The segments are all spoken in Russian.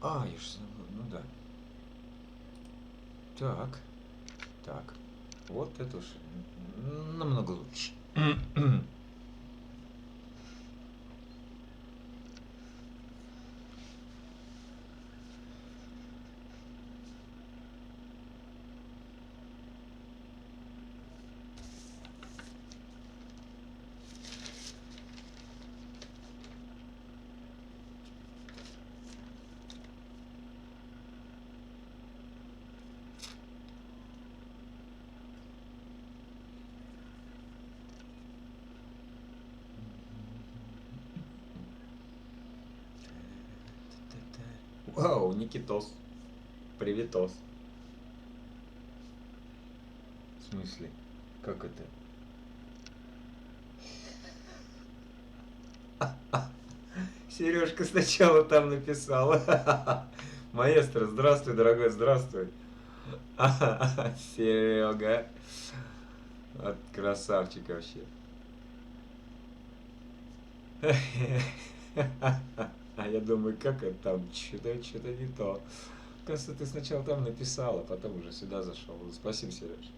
А, я же забыл, ну да. Так, так. Вот это уж намного лучше. Вау, Никитос. Приветос. В смысле? Как это? Сережка сначала там написала. Маэстро, здравствуй, дорогой, здравствуй. Серега. Вот красавчик вообще. А я думаю, как это там, что-то не то. Кажется, ты сначала там написала, потом уже сюда зашел. Спасибо, Сереж.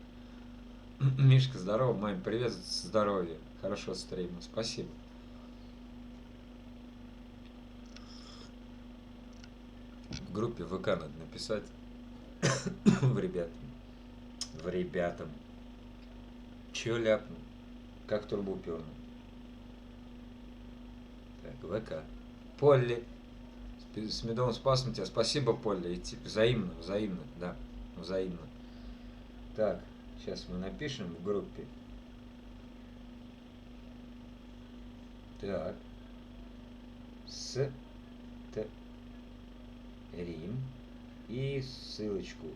Мишка, здорово, маме, привет, здоровья. Хорошо стрима, спасибо. В группе ВК надо написать в ребятам. В ребятам. Чё ляпнул? Как турбоупернул? Так, ВК. Полли. С медовым спасом тебя. Спасибо, Полли. И взаимно, взаимно, да. Взаимно. Так, сейчас мы напишем в группе. Так. С. Т. Рим. И ссылочку,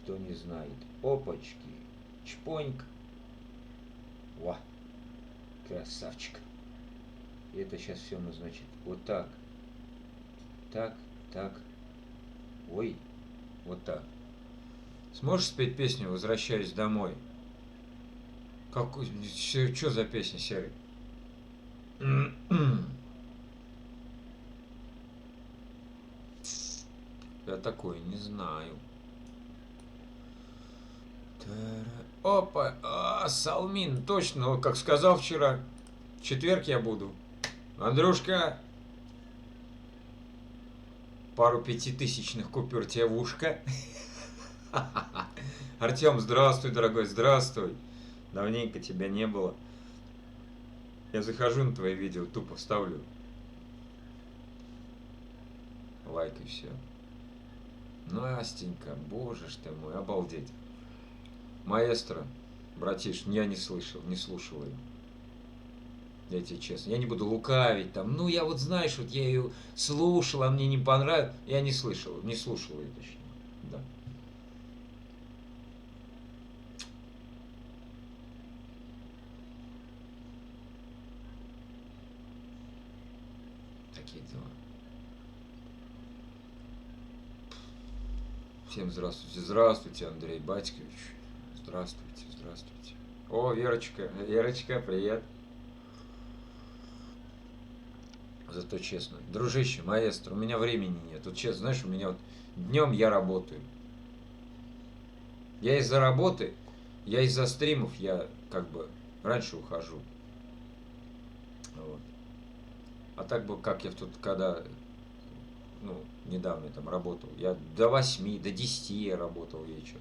кто не знает. Опачки. Чпоньк. Ва. Красавчик. И это сейчас все мы, значит, вот так. Так, так. Ой. Вот так. Сможешь спеть песню «Возвращаюсь домой»? Какой? Что за песня, Серый? Я такой не знаю. Опа, Салмин, точно, как сказал вчера. В четверг я буду. Андрюшка, пару пятитысячных купюр тебе в ушко. Артем, здравствуй, дорогой, здравствуй. Давненько тебя не было. Я захожу на твои видео, тупо ставлю лайк и все. Настенька, боже ж ты мой, обалдеть. Маэстро, братиш, я не слышал, не слушал ее. Я тебе честно, я не буду лукавить там. Ну, я вот, знаешь, вот я ее слушал, а мне не понравилось. Я не слышал, не слушал ее точнее. Да. Такие дела. Всем здравствуйте. Здравствуйте, Андрей Батькович. Здравствуйте, здравствуйте. О, Верочка. Верочка, привет. Зато честно. Дружище, маэстро, у меня времени нет. Вот честно, знаешь, у меня вот днем я работаю. Я из-за работы, я из-за стримов, я как бы раньше ухожу. Вот. А так бы, как я тут, когда, ну, недавно я там работал, я до 8, до 10 я работал вечер.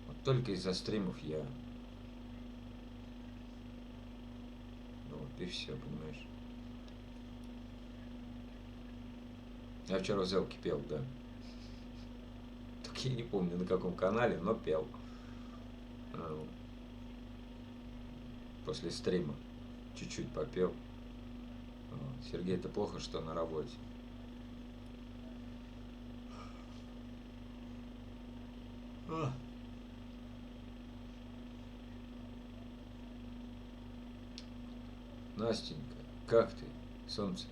Вот только из-за стримов я, вот, и все, понимаешь. Я вчера в Зелке пел, да. Так я не помню на каком канале, но пел. После стрима чуть-чуть попел. Сергей, это плохо, что на работе. Настенька, как ты, солнце?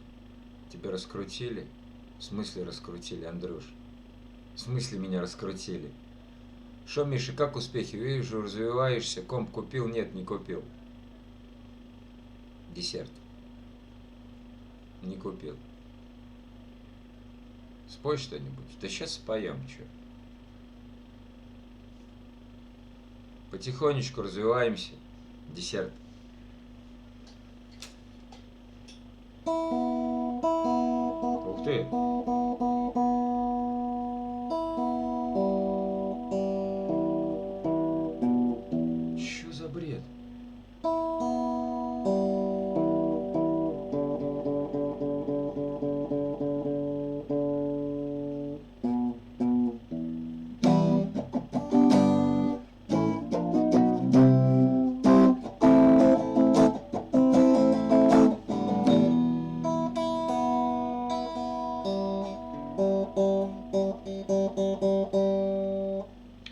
Тебя раскрутили? В смысле раскрутили, Андрюш? В смысле меня раскрутили? Шо, Миша, как успехи? Вижу, развиваешься. Комп купил? Нет, не купил. Десерт. Не купил. Спой что-нибудь. Да сейчас споем, что. Потихонечку развиваемся. Десерт. Ух ты. Чё за бред?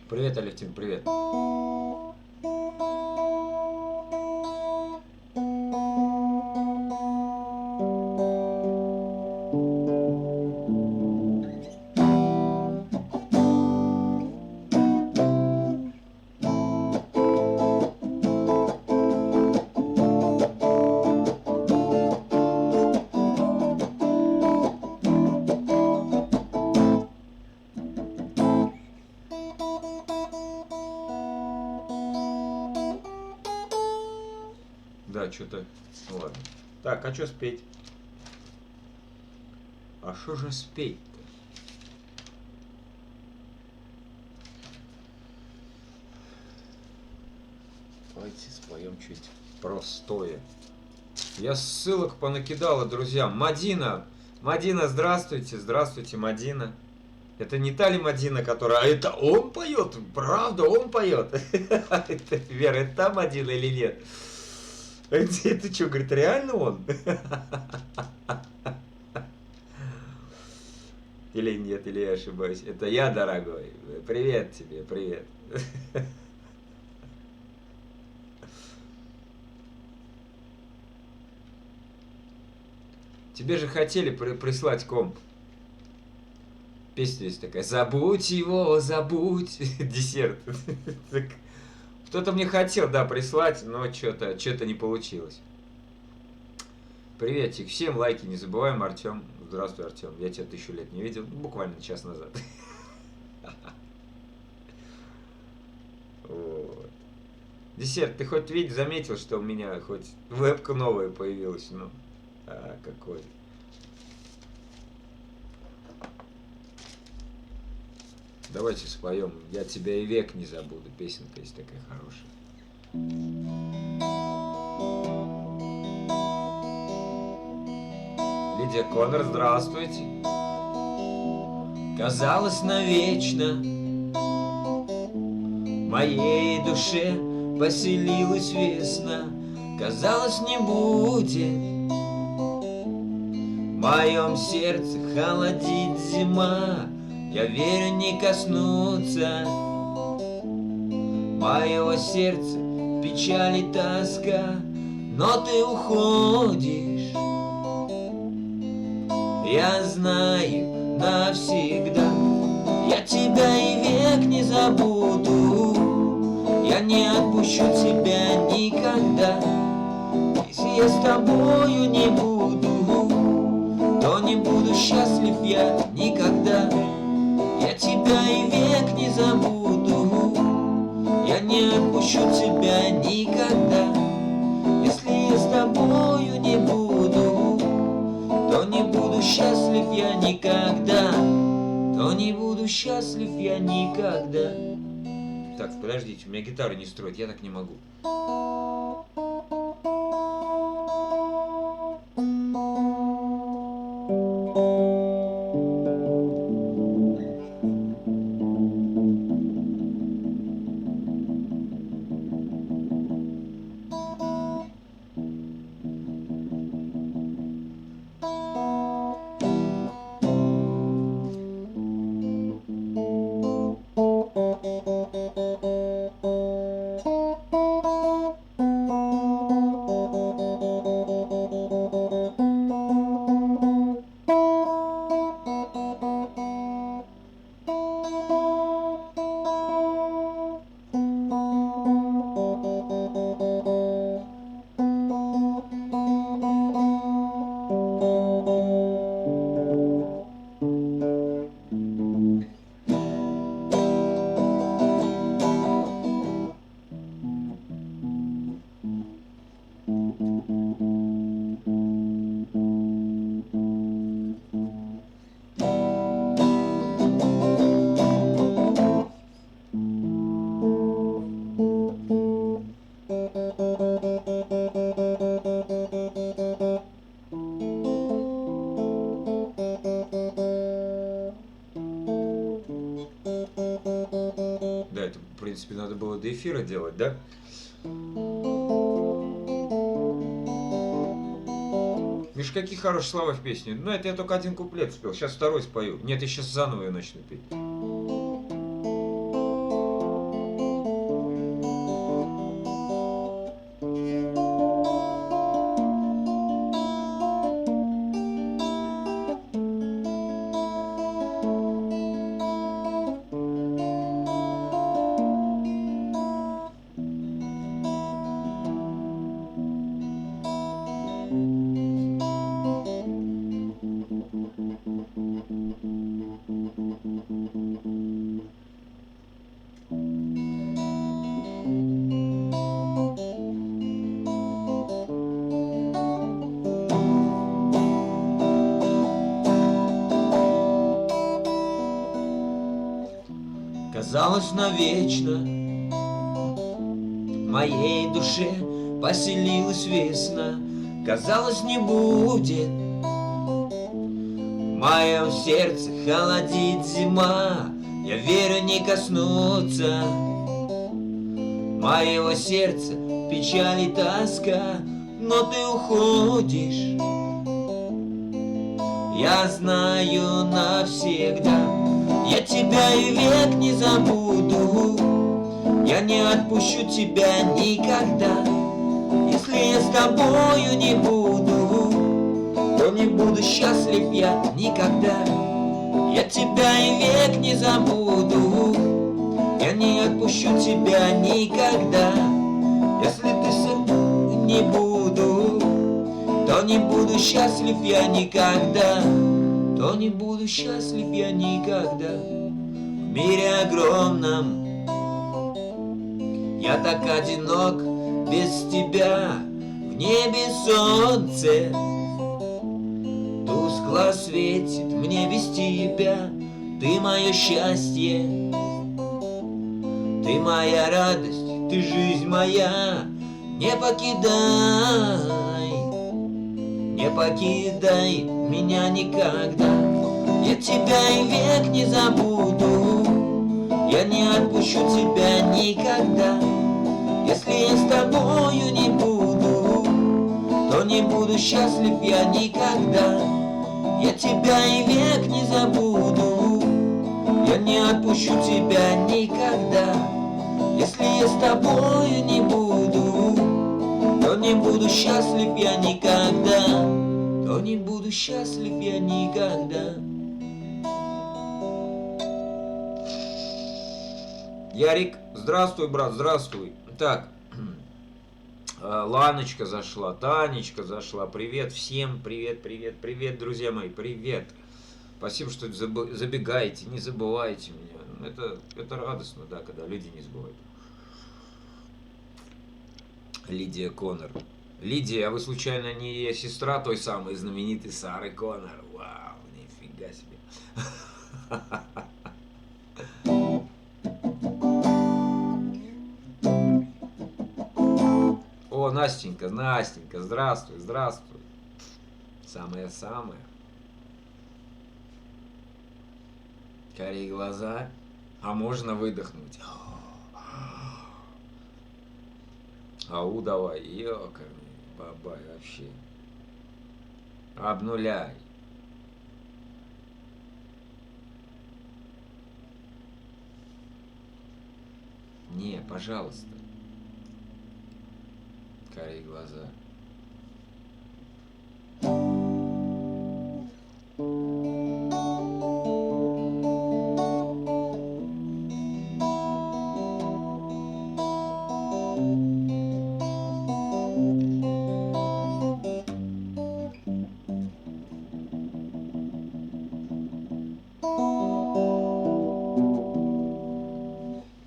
Привет, Алевтин, привет. Да, что-то... Ну ладно. Так, а что спеть? А что же спеть-то? Давайте споем чуть простое. Я ссылок понакидала, друзья. Мадина! Мадина, здравствуйте! Здравствуйте, Мадина. Это не та ли Мадина, которая... А это он поет? Правда, он поет? Вера, это та Мадина или нет? Это что, говорит, реально он? Или нет, или я ошибаюсь? Это я, дорогой. Привет тебе, привет. Тебе же хотели прислать комп. Песня есть такая. Забудь его, забудь. Десерт. Кто-то мне хотел, да, прислать, но что-то не получилось. Приветик всем, лайки не забываем, Артем. Здравствуй, Артем. Я тебя 1000 лет не видел, буквально час назад. Вот. Десерт, ты хоть видишь, заметил, что у меня хоть вебка новая появилась? Ну, какой. Давайте споем. Я тебя и век не забуду. Песенка есть такая хорошая. Лидия Коннор, здравствуйте. Казалось навечно в моей душе поселилась весна. Казалось, не будет в моем сердце холодить зима. Я верю, не коснуться моего сердца печаль и тоска. Но ты уходишь, я знаю навсегда. Я тебя и век не забуду, я не отпущу тебя никогда. Если я с тобою не буду, то не буду счастлив я никогда. Я тебя и век не забуду, я не отпущу тебя никогда. Если я с тобою не буду, то не буду счастлив я никогда. То не буду счастлив я никогда. Так, подождите, у меня гитара не строит, я так не могу. принципе, надо было до эфира делать, да? Миш, какие хорошие слова в песне. Ну, это я только один куплет спел, сейчас второй спою. Нет, я сейчас заново ее начну петь. Казалось, навечно в моей душе поселилась весна. Казалось, не будет в моем сердце холодит зима. Я верю, не коснуться моего сердца печаль и тоска. Но ты уходишь, я знаю навсегда. Я тебя и век не забуду, я не отпущу тебя никогда. Если я с тобою не буду, то не буду счастлив я никогда. Я тебя и век не забуду, я не отпущу тебя никогда. Если ты со мной не буду, то не буду счастлив я никогда. То не буду счастлив я никогда. В мире огромном я так одинок без тебя. В небе солнце тускло светит мне без тебя. Ты мое счастье, ты моя радость, ты жизнь моя. Не покидай, не покидай меня никогда. Я тебя и век не забуду, я не отпущу тебя никогда. Если я с тобою не буду, то не буду счастлив я никогда. Я тебя и век не забуду, я не отпущу тебя никогда. Если я с тобою не буду, то не буду счастлив я никогда. То не буду счастлив я никогда. Ярик, здравствуй, брат, здравствуй. Так, Ланочка зашла, Танечка зашла. Привет всем, привет, привет, привет, друзья мои, привет. Спасибо, что забегаете, не забывайте меня. Это радостно, да, когда люди не забывают. Лидия Коннор. Лидия, а вы случайно не сестра той самой знаменитой Сары Коннор? Вау, нифига себе. О, Настенька, Настенька, здравствуй, здравствуй. Самое-самое. Карие глаза. А можно выдохнуть? Ау, давай, ёкарный бабай вообще. Обнуляй. Не, пожалуйста. Карие глаза.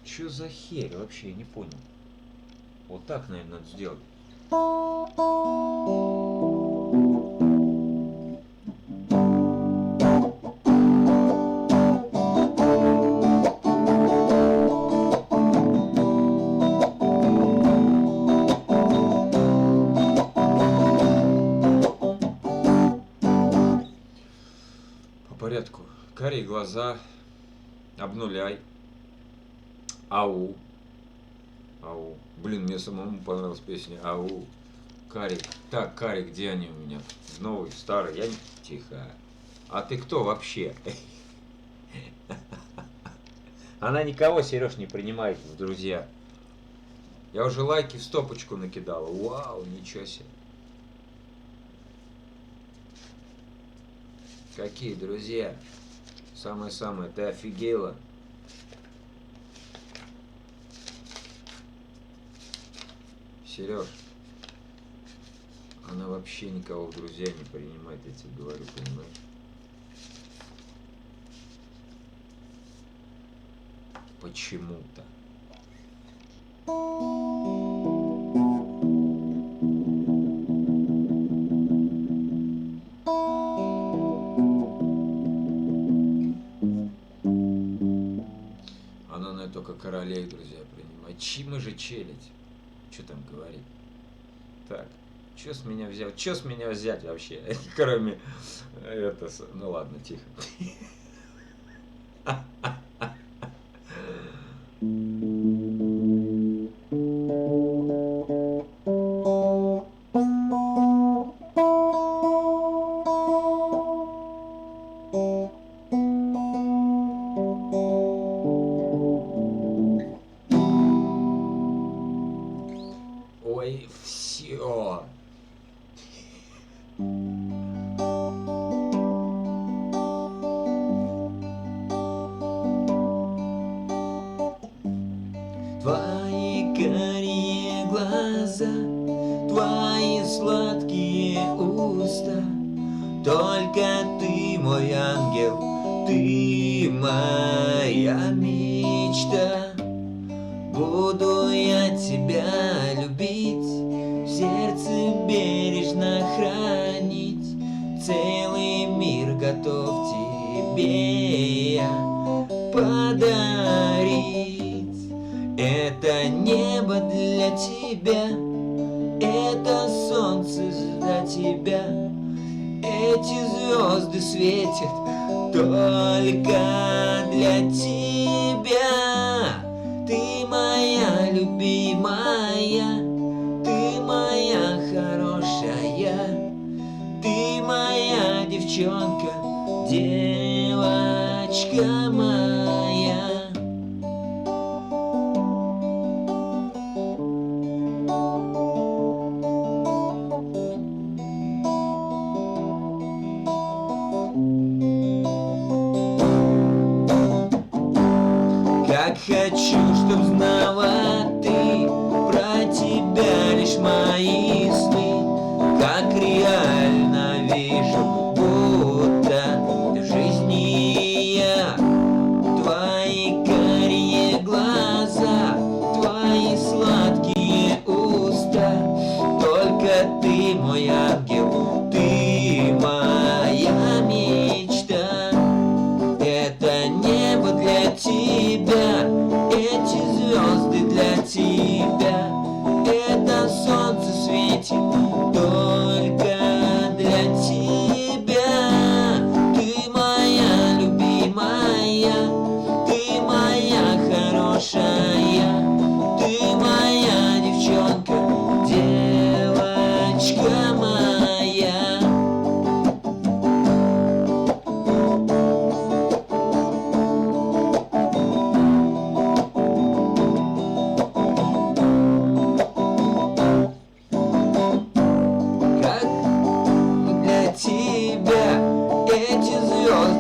Чё за херь вообще, я не понял. Вот так, наверное, надо сделать. По порядку. Карие глаза. Обнуляй. Ау. Ау. Блин, мне самому понравилась песня Ау. Карик. Так, Карик, где они у меня? Новый, старый, я... Тихо. А ты кто вообще? Она никого, Сереж, не принимает в друзья. Я уже лайки в стопочку накидала. Вау, ничего себе. Какие друзья? Самое-самое, ты офигела? Сереж, она вообще никого в друзья не принимает, я тебе говорю, понимаешь? Почему-то. Она на только королей, друзья, принимает. Мы же челядь. Что там говорить? Так, что с меня взять? Что с меня взять вообще? Кроме это... Ну ладно, тихо. Ой, все. Твои карие глаза, твои сладкие уста, только ты мой ангел, ты моя мечта. Буду я тебя любить, в сердце бережно хранить, целый мир готов тебе я подарить. Это небо для тебя, это солнце для тебя, эти звезды светят только для тебя. Ты моя любимая, ты моя хорошая, ты моя девчонка, девочка моя. Как хочу, чтоб знала ты про тебя лишь мои сны, как реально вижу, будто в жизни я. Твои карие глаза, твои сладкие уста, только ты мой ангел, ты моя мечта. Это небо для тебя, эти звезды для тебя, это солнце светит только для тебя. Ты моя любимая, ты моя хорошая, ты моя девчонка, девочка моя.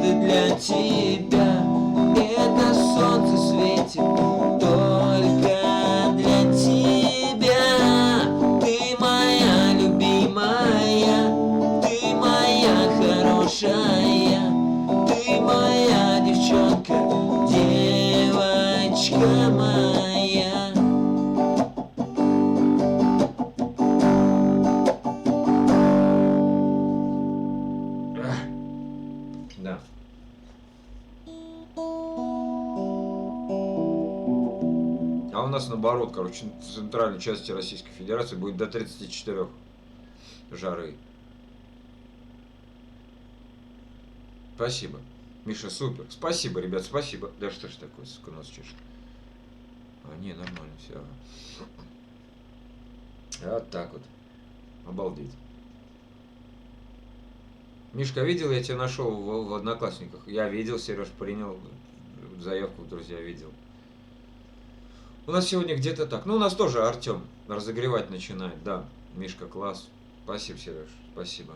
Для тебя это солнце светит только для тебя. Ты моя любимая, ты моя хорошая, ты моя девчонка, девочка моя. Да. А у нас наоборот, короче, в центральной части Российской Федерации будет до 34 жары. Спасибо. Миша, супер. Спасибо, ребят, спасибо. Да что ж такое, сука, нос чешет. А, не, нормально все. Вот так вот. Обалдеть. Мишка, видел, я тебя нашел в Одноклассниках. Я видел, Сереж, принял заявку в друзья, видел. У нас сегодня где-то так. Ну, у нас тоже Артем разогревать начинает, да. Мишка, класс. Спасибо, Сереж, спасибо.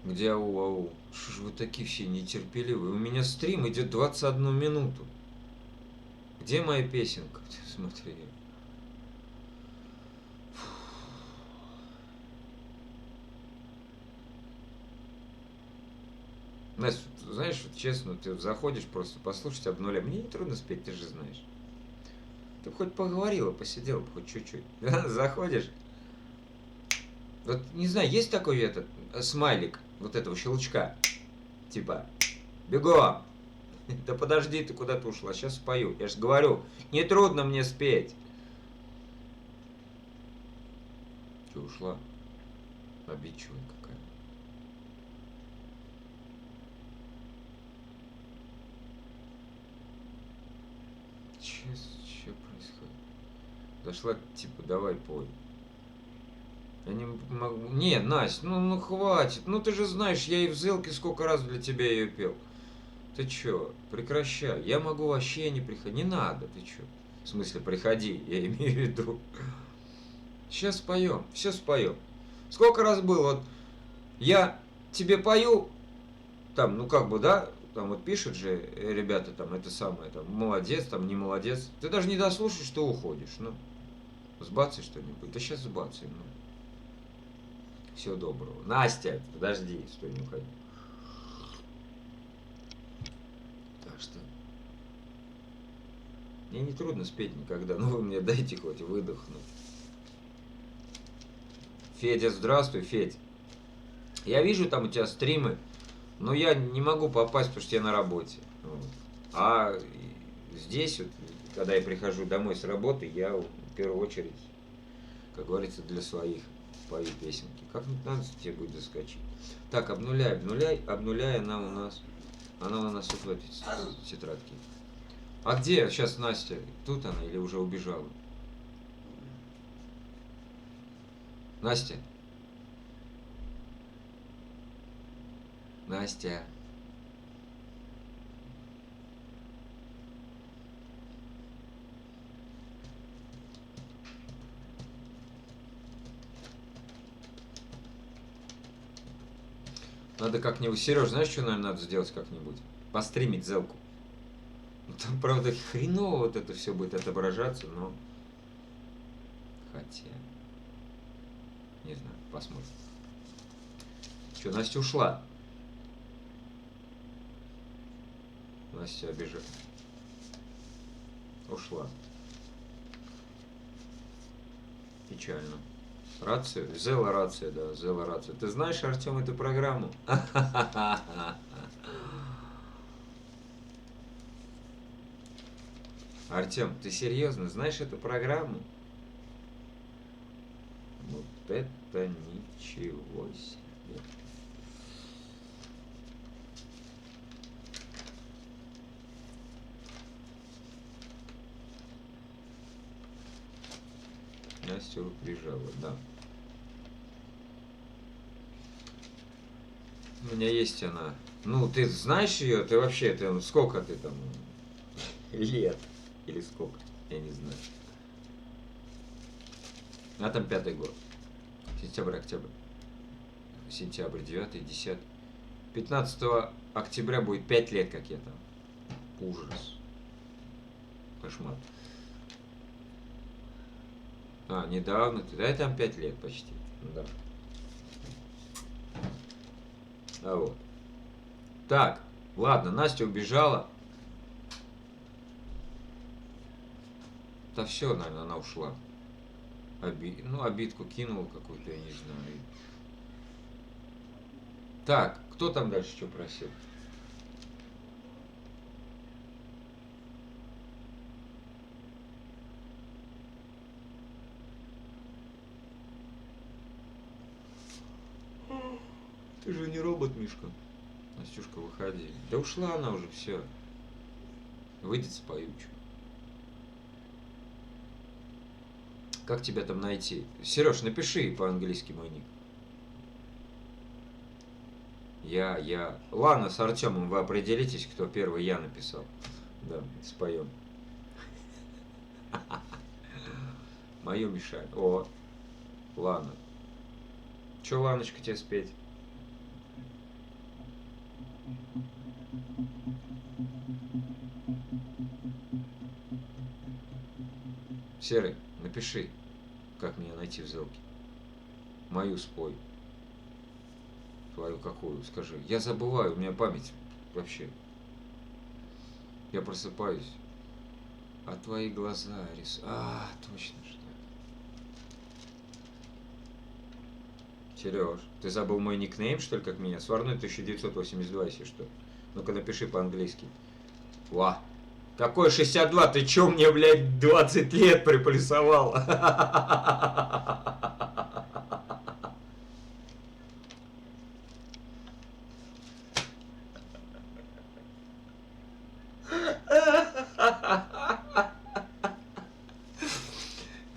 Где ау-ау? Что ж вы такие все нетерпеливые? У меня стрим идет 21 минуту. Где моя песенка? Смотри. Настя, знаешь, вот честно, ты заходишь просто послушать обнуля. Мне не трудно спеть, ты же знаешь. Ты бы хоть поговорила, посидела бы хоть чуть-чуть. Заходишь. Вот не знаю, есть такой этот смайлик вот этого щелчка. Типа, бегом. Да подожди, ты куда-то ушла, сейчас спою. Я же говорю, не трудно мне спеть. Че, ушла? Обидчивая какая. Че происходит? Зашла, типа, давай пой. Я не могу. Не, Настя, ну хватит. Ну ты же знаешь, я и в Зелке сколько раз для тебя ее пел. Ты чё, прекращай. Я могу вообще не приходить. Не надо, ты чё? В смысле, приходи, я имею в виду. Сейчас споем, все споем. Сколько раз было, вот я тебе пою, там, ну как бы, да, там вот пишут же ребята, там, это самое, там, молодец, там, не молодец. Ты даже не дослушаешь, что уходишь, ну. Сбацай что-нибудь. Да сейчас сбацай, ну. Всего доброго. Настя, подожди, стой, не уходи. Так что... Мне не трудно спеть никогда, но вы мне дайте хоть выдохнуть. Федя, здравствуй, Федь. Я вижу там у тебя стримы, но я не могу попасть, потому что я на работе. Вот. А здесь, вот, когда я прихожу домой с работы, я в первую очередь, как говорится, для своих пою песенки. Как-нибудь надо тебе будет заскочить. Так, обнуляй, она у нас вот в этой тетрадке. А где сейчас Настя? Тут она или уже убежала? Настя? Настя? Надо как-нибудь... Сереж, знаешь, что, наверное, надо сделать как-нибудь? Постримить Зелку. Там, правда, хреново вот это все будет отображаться, но... Хотя... Не знаю, посмотрим. Что, Настя ушла? Настя обижает. Ушла. Печально. Рацию? Зела рация, да, Зела рация. Ты знаешь, Артем, эту программу? Артем, ты серьезно знаешь эту программу? Вот это ничего себе. Настя прижала, да. У меня есть она. Ну, ты знаешь ее? Ты вообще, ты сколько ты там лет? Или сколько? Я не знаю. А там 5-й год. Сентябрь, октябрь. Сентябрь, 9, 10. 15 октября будет 5 лет, как я там. Ужас. Кошмар. А, недавно ты. Да, там 5 лет почти. Да. А вот. Так, ладно, Настя убежала. Да все, наверное, она ушла. Ну, обидку кинула какую-то, я не знаю. Так, кто там дальше что просил? Ты же не робот, Мишка. Настюшка, выходи. Да ушла она уже, все. Выйдет, спою. Как тебя там найти? Сереж, напиши по-английски мой ник. Я. Ладно, с Артемом вы определитесь, кто первый я написал. Да, споем. Мою Мишань. О, Лана. Че, Ланочка, тебе спеть? Серый, напиши, как меня найти в Зелке. Мою спой. Твою какую, скажи. Я забываю, у меня память вообще. Я просыпаюсь. А твои глаза точно что. Сереж, ты забыл мой никнейм, что ли, как меня? Сварной 1982, если что. Ну-ка напиши по-английски. Ва. Какой 62? Ты чё мне, блядь, 20 лет приплюсовал?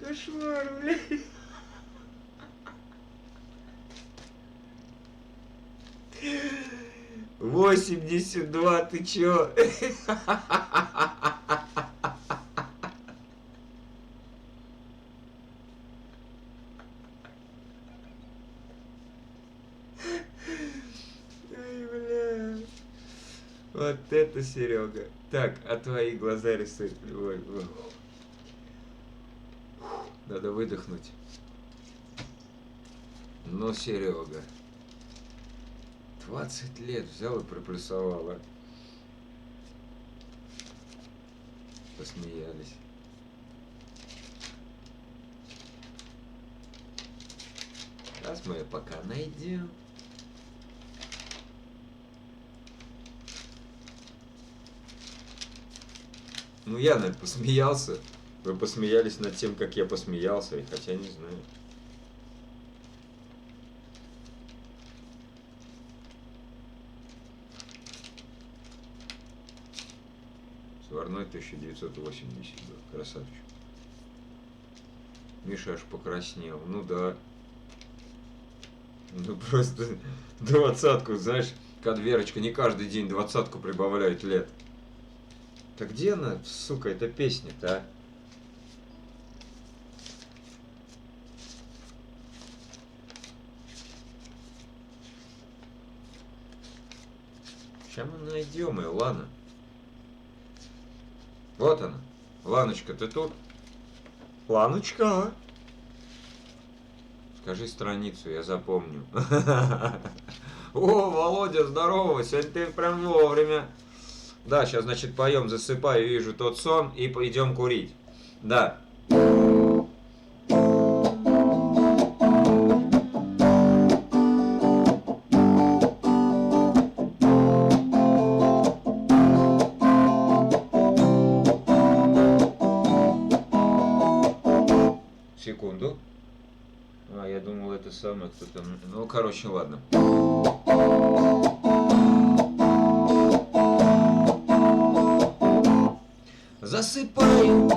Кошмар, блядь. Восемьдесят два, ты чё? Ай, бля. Вот это Серега. Так, а твои глаза рисуют. Ой, ой. Надо выдохнуть. Ну, Серега. 20 лет взял и приплюсовал, а? Посмеялись. Сейчас мы ее пока найдем. Ну, я, наверное, посмеялся. Вы посмеялись над тем, как я посмеялся, и хотя не знаю. Сварной 1980, да, красавчик. Миша аж покраснел. Ну да. Ну просто 20-ку, знаешь, кадверочка, не каждый день 20-ку прибавляют лет. Так где она, сука, эта песня-то, а? Сейчас мы найдем ее, Лана. Вот она. Ланочка, ты тут? Ланочка. Скажи страницу, я запомню. О, Володя, здорово, сегодня ты прям вовремя. Да, сейчас, значит, поем, засыпаю, вижу тот сон и пойдем курить. Да. Секунду. Я думал, это самое кто-то... Ну, короче, ладно. Засыпаю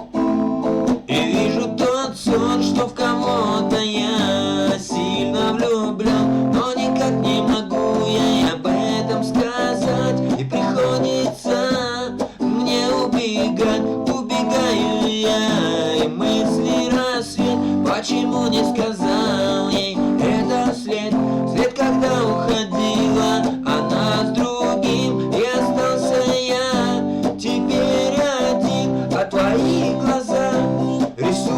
и вижу тот сон, что в кого-то я сильно влюблен, но никак не могу я и об этом сказать, и приходится мне убегать, убегаю я, и мысли рассвет, почему не сказал ей это след, след, когда уходила она с другим, и остался я теперь один, а твои глаза рисуют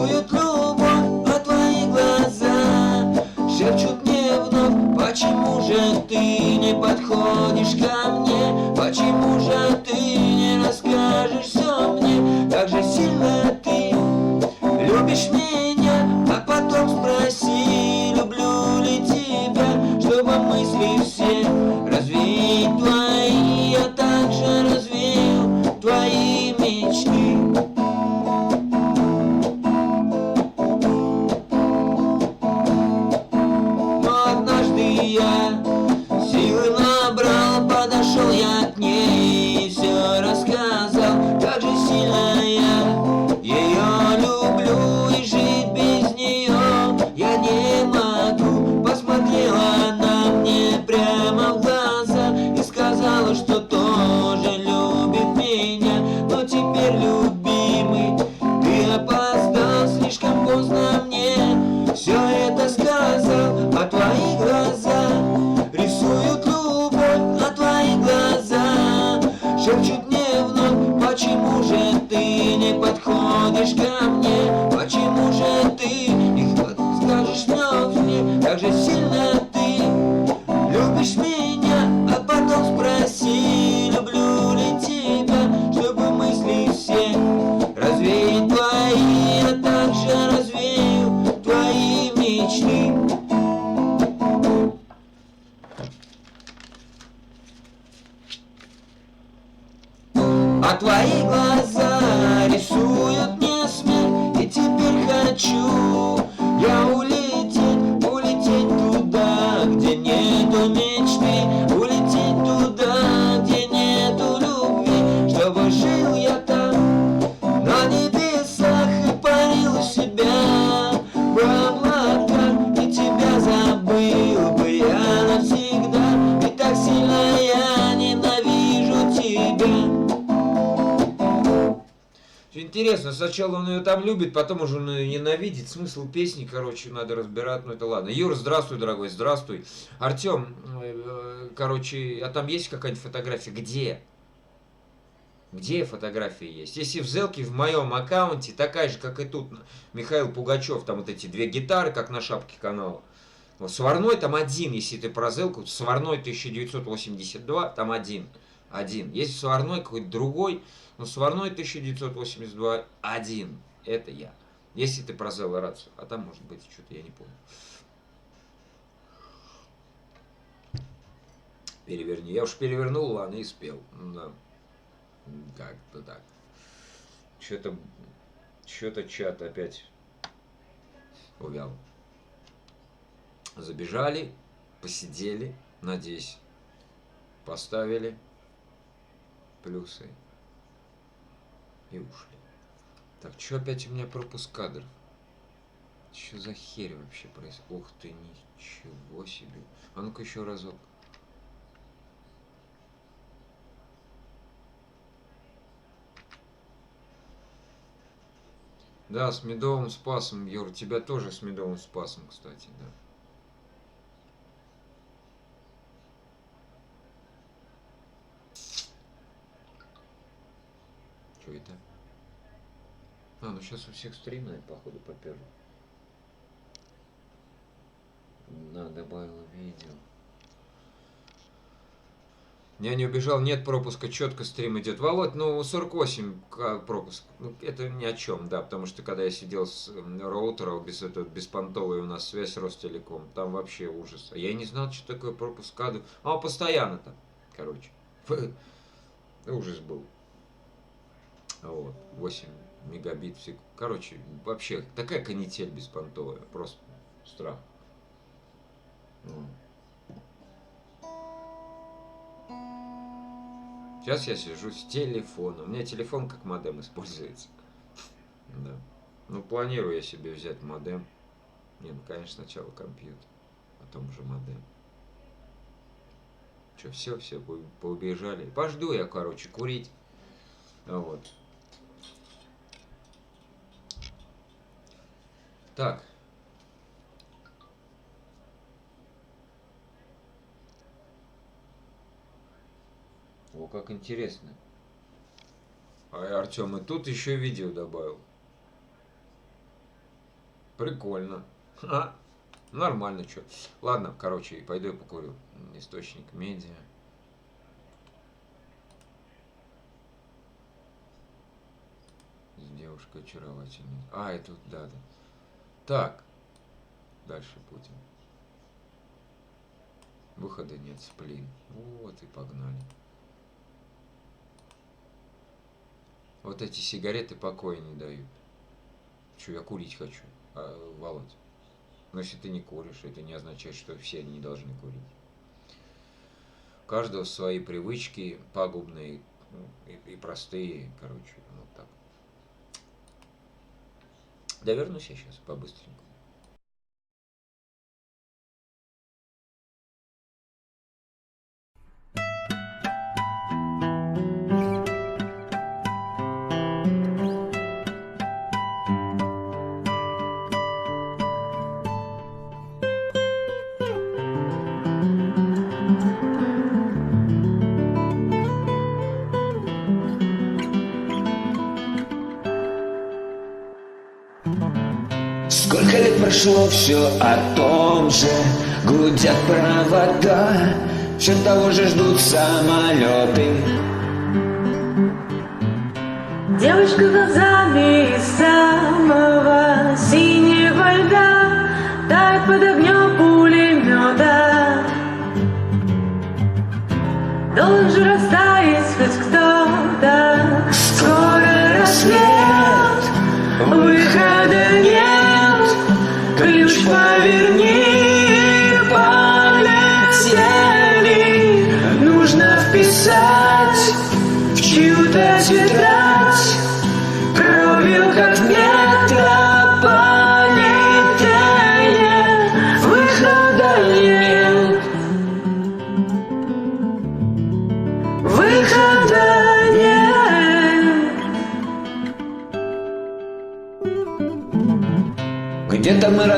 А твои глаза рисуют мне смерть. И теперь хочу я улететь, улететь туда, где нету мечты, улететь туда, где нету любви, чтобы жил я там на небесах и парил себя в облаках, и тебя забыл бы я навсегда, и так сильно я ненавижу тебя. Интересно, сначала он ее там любит, потом уже он ее ненавидит. Смысл песни, короче, надо разбирать, но это ладно. Юра, здравствуй, дорогой, здравствуй. Артем, короче, а там есть какая-нибудь фотография? Где? Где фотографии есть? Если в Зелке, в моем аккаунте, такая же, как и тут, Михаил Пугачев, там вот эти две гитары, как на шапке канала. Вот, сварной там один, если ты про Зелку, сварной 1982, там один. Есть сварной какой-то другой, но сварной 1982 один. Это я. Если ты про Зелла рацию. А там может быть что-то я не помню. Переверни. Я уж перевернул, ладно, и спел. Да. Как-то так. Что-то чат опять увял. Забежали, посидели, надеюсь, поставили плюсы и ушли. Так, что опять у меня пропуск кадров? Что за херь вообще происходит? Ух ты, ничего себе. А ну-ка еще разок. Да, с медовым спасом, Юр, тебя тоже с медовым спасом, кстати, да. Что это? А, ну сейчас у всех стримы, походу, поперли. Да, добавила видео. Я не убежал, нет пропуска, четко стрим идет. Володь, ну 48 пропуск. Ну, это ни о чем, да, потому что когда я сидел с роутера, беспонтовая у нас связь Ростелеком, там вообще ужас. А я не знал, что такое пропуск кадров. А он постоянно там, короче. Ужас был. Вот, 8 мегабит в секунду. Короче, вообще, такая канитель беспонтовая, просто страх. Сейчас я сижу с телефоном. У меня телефон как модем используется. Да. Ну, планирую я себе взять модем. Не, ну, конечно, сначала компьютер, потом уже модем. Че, все, поубежали. Пожду я, короче, курить. Вот. Так. О, как интересно. А Артем и тут еще видео добавил. Прикольно. А, нормально, что. Ладно, короче, пойду я покурю. Источник медиа. С девушкой очаровательной. А, это да. Так. Дальше будем. Выхода нет, сплин. Вот и погнали. Вот эти сигареты покоя не дают. Че, я курить хочу, Володь. Но если ты не куришь, это не означает, что все не должны курить. У каждого свои привычки, пагубные и простые, короче, вот так. Да вернусь я сейчас по-быстренькому. Сколько лет прошло, все о том же, гудят провода, все того же ждут самолеты. Девушка глазами из самого синего льда тает под огнем пулемета. Должен же растаять хоть кто-то,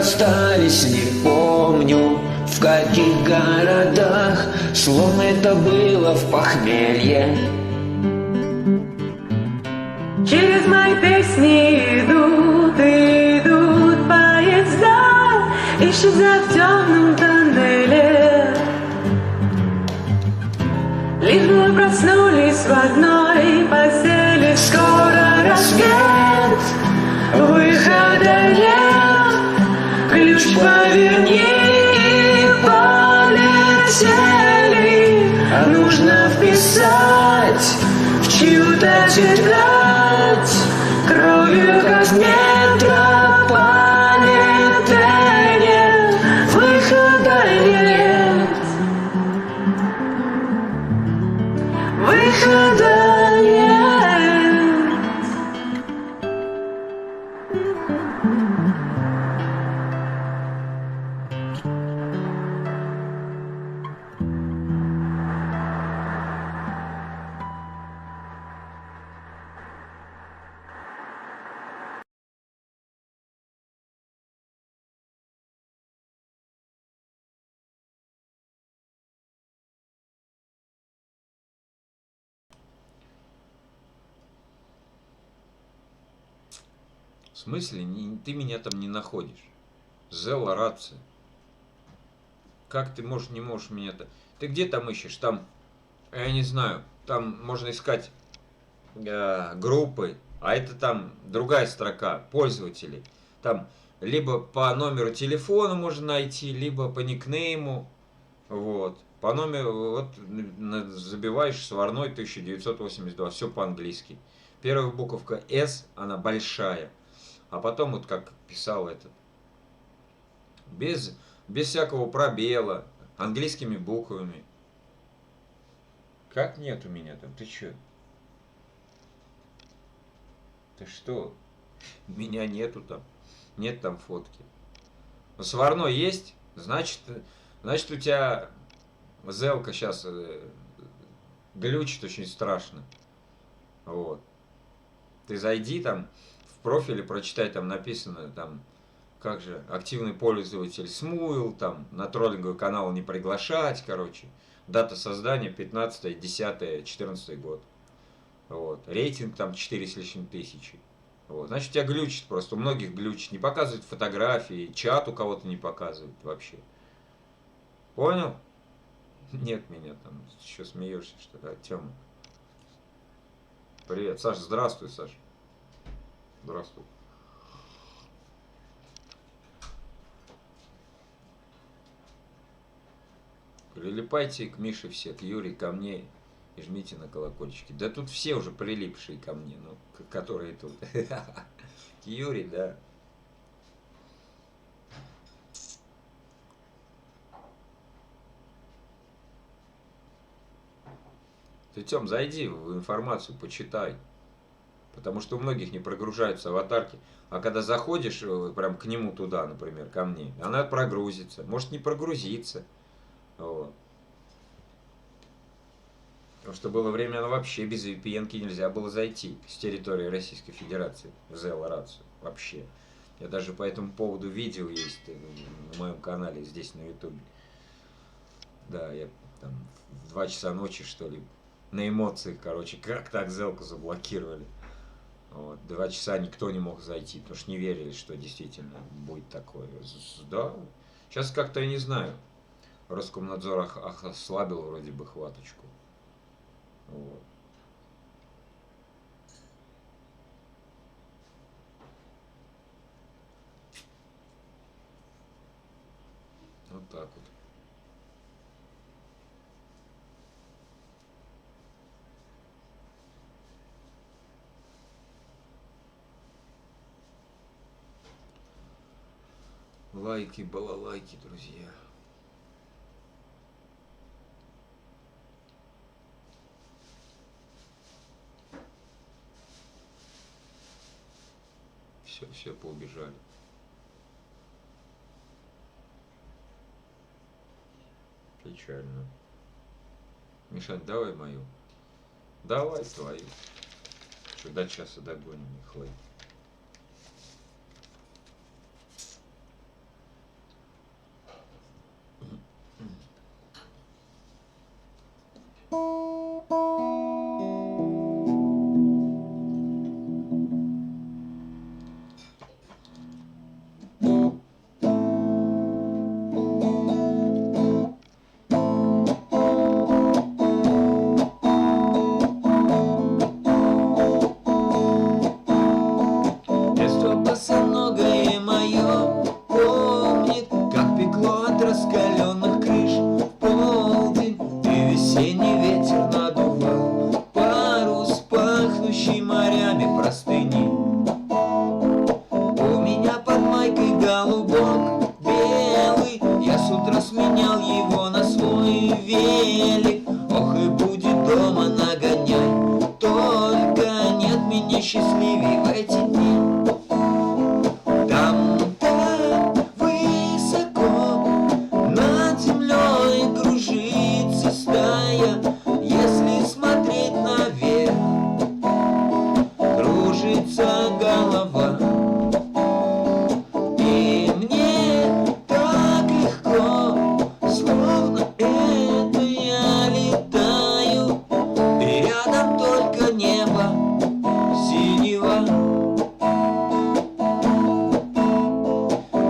расстались, не помню, в каких городах, словно это было в похмелье. Через мои песни идут и идут поезда, исчезая в темном тоннеле. Лишь бы мы проснулись в одной постели. Скоро рассвет, выхода нет, ключ поверни и полетели. А нужно вписать в чью-то тетрадь кровью, как метрополитене. Выхода нет, выхода нет. В смысле? Ты меня там не находишь? Зелла рация. Как ты можешь, не можешь меня-то... Ты где там ищешь? Там, я не знаю, там можно искать группы, а это там другая строка, пользователей. Там либо по номеру телефона можно найти, либо по никнейму. Вот. По номеру, вот, забиваешь сварной 1982, все по-английски. Первая буковка S, она большая. А потом, вот как писал этот, без всякого пробела, английскими буквами. Как нет у меня там? Ты чё? Ты что? Меня нету там. Нет там фотки. Но сварной есть, значит у тебя Зелка сейчас глючит очень страшно. Вот. Ты зайди там в профиле, прочитай, там написано, там, как же, активный пользователь смуил, там, на троллинговый канал не приглашать, короче. Дата создания 15-10-14 год. Вот. Рейтинг там 4 с лишним тысячи. Вот. Значит, у тебя глючит просто, у многих глючит. Не показывает фотографии, чат у кого-то не показывает вообще. Понял? Нет меня там, еще смеешься, что ли, Тёма. Привет, Саша, здравствуй, Саша. Здравствуй. Прилипайте к Мише все, к Юре, ко мне и жмите на колокольчики. Да тут все уже прилипшие ко мне, ну, которые тут. К Юре, да. Ты, Тём, зайди в информацию, почитай. Потому что у многих не прогружаются аватарки. А когда заходишь прям к нему туда, например, ко мне, она прогрузится. Может не прогрузиться. Вот. Потому что было время, она вообще без VPN-ки нельзя было зайти с территории Российской Федерации в Зелла рацию. Вообще. Я даже по этому поводу видео есть на моем канале здесь на ютубе. Да, я там в 2 часа ночи, что ли, на эмоциях, короче, как так Зелку заблокировали. Вот. 2 часа никто не мог зайти, потому что не верили, что действительно будет такое. Да. Сейчас как-то я не знаю. Роскомнадзор ослабил вроде бы хваточку. Вот. Вот так вот. Лайки, балалайки, друзья. Все, поубежали. Печально. Мишань, давай мою. Давай твою. Что, до часа догоним их, лайк. кружится стая, если смотреть наверх, кружится голова. И мне так легко, словно это я летаю, и рядом только небо синего.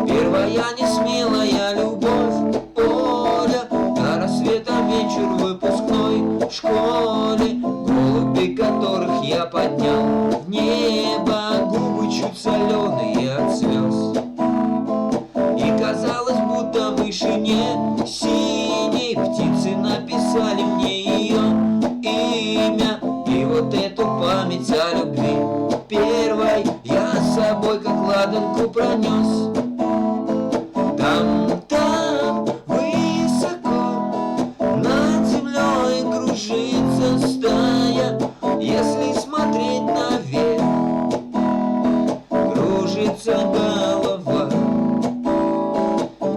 Первая несмелая любовь, Оля, до рассвета вечер выпускной в школе, голуби которых я поднял в небо, губы чуть соленые от слез. И казалось, будто в вышине синей птицы написали мне ее имя. И вот эту память о любви первой я с собой как ладанку пронес. Там, высоко, над землей кружится стая, если смотреть наверх, кружится голова.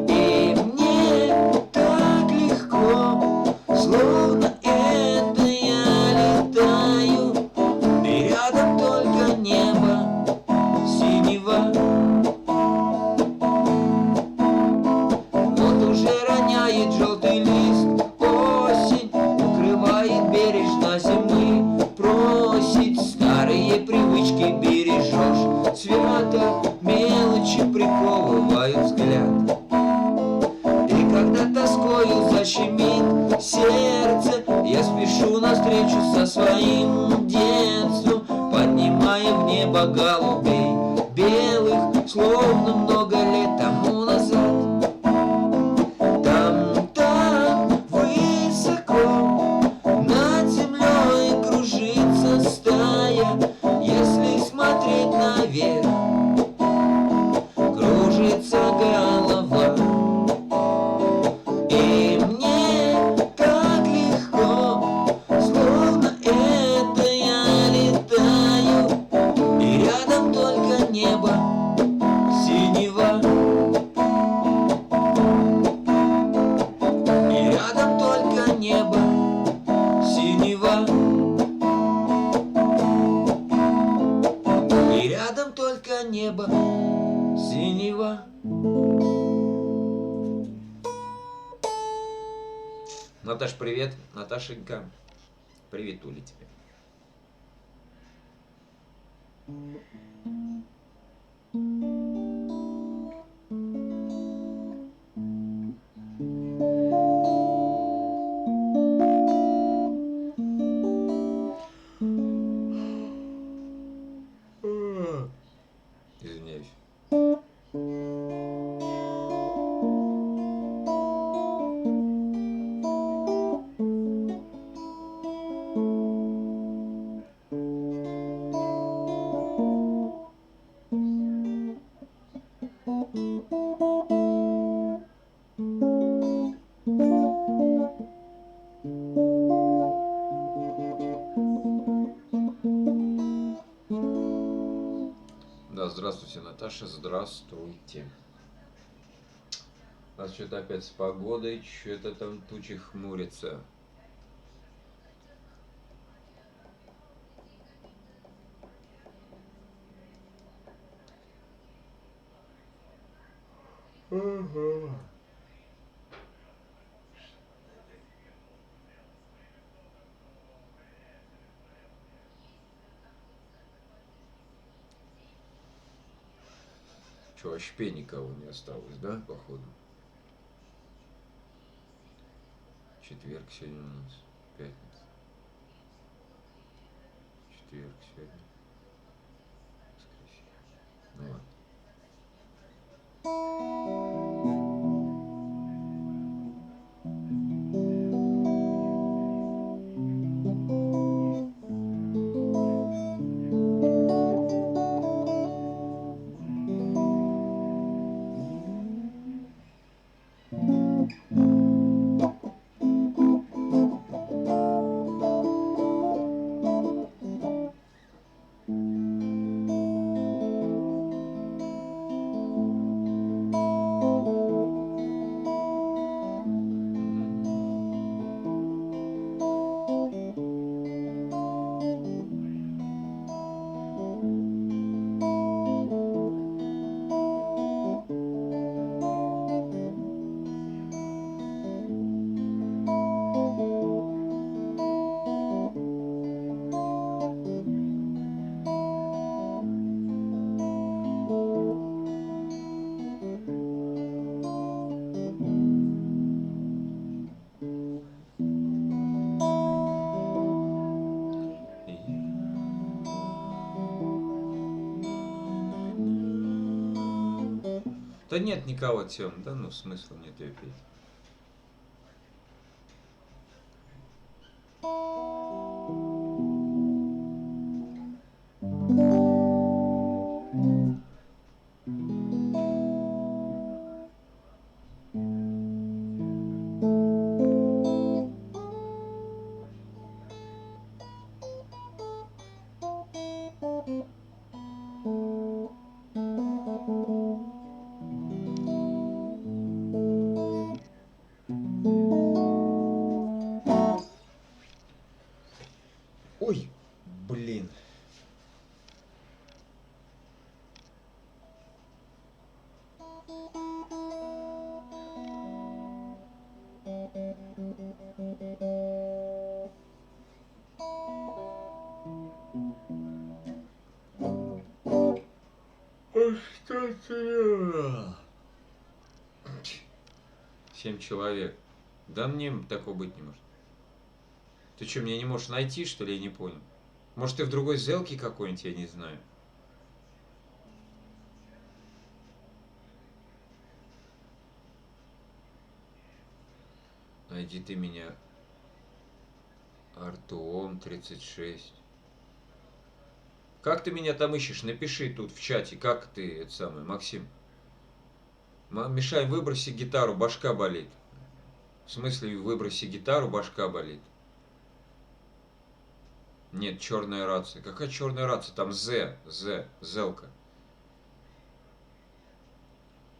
И мне так легко, словно это я летаю, и рядом только небо синего. Вот уже роняет желтый лист осень, укрывает бережно зимы, просит старые привычки бережешь, свято мелочи приковывают взгляд. И когда тоскою защемит сердце, я спешу навстречу со своим детством, поднимая в небо голубей белых, словно много лет тому назад. Там, высоко, над землей кружится стая, если смотреть наверх, кружится голова. И мне так легко, словно это я летаю, и рядом только небо синего. И рядом только небо синего. И рядом только небо синего. Наташ, привет. Наташенька, привет, Ули тебе. Извиняюсь. Да, здравствуйте, Наташа, здравствуйте. У нас что-то опять с погодой, что-то там тучи хмурятся. Че, вообще никого не осталось, да, походу? Четверг сегодня у нас, пятница. Четверг сегодня. Воскресенье. Ну ладно. Да нет никого, Тём. Да ну, смысла нет ее петь. Ой, блин. Что ты? 7 человек. Да мне такого быть не может. Ты что, меня не можешь найти, что ли? Я не понял. Может, ты в другой зелке какой-нибудь, я не знаю. Найди ты меня. Артуом 36. Как ты меня там ищешь? Напиши тут в чате, как ты, это самое, Максим. Мешай, выброси гитару, башка болит. В смысле, выброси гитару, башка болит. Нет, черная рация. Какая черная рация? Там Зелка.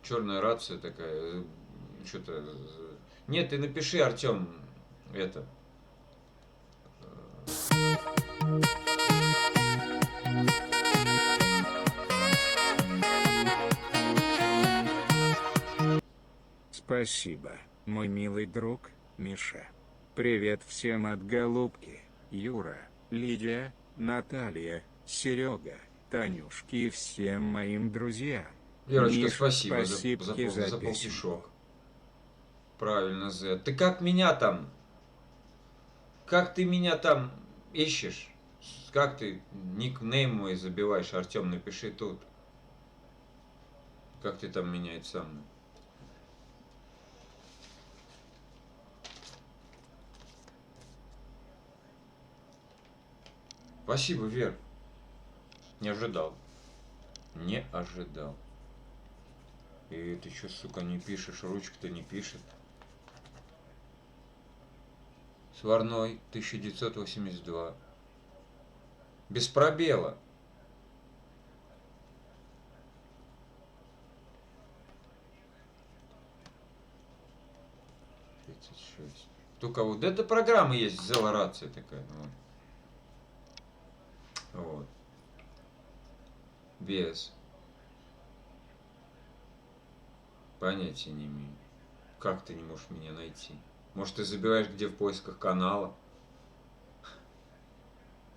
Черная рация такая. Что-то. Нет, ты напиши, Артем, это. Спасибо, мой милый друг, Миша. Привет всем от Голубки, Юра, Лидия, Наталья, Серега, Танюшки и всем моим друзьям. Верочка, Миша, спасибо спасибки за письмо. полтишок. Правильно, Зе. Ты как меня там? Как ты меня там ищешь? Как ты никнейм мой забиваешь, Артем, напиши тут. Как ты там меня это самое? Спасибо, Вер. Не ожидал. Не ожидал. И ты что, сука, не пишешь? Ручка-то не пишет. Сварной 1982. Без пробела. 36. Только вот эта программа есть, Зела рация такая. Вот. Без. Понятия не имею. Как ты не можешь меня найти? Может, ты забиваешь где в поисках канала?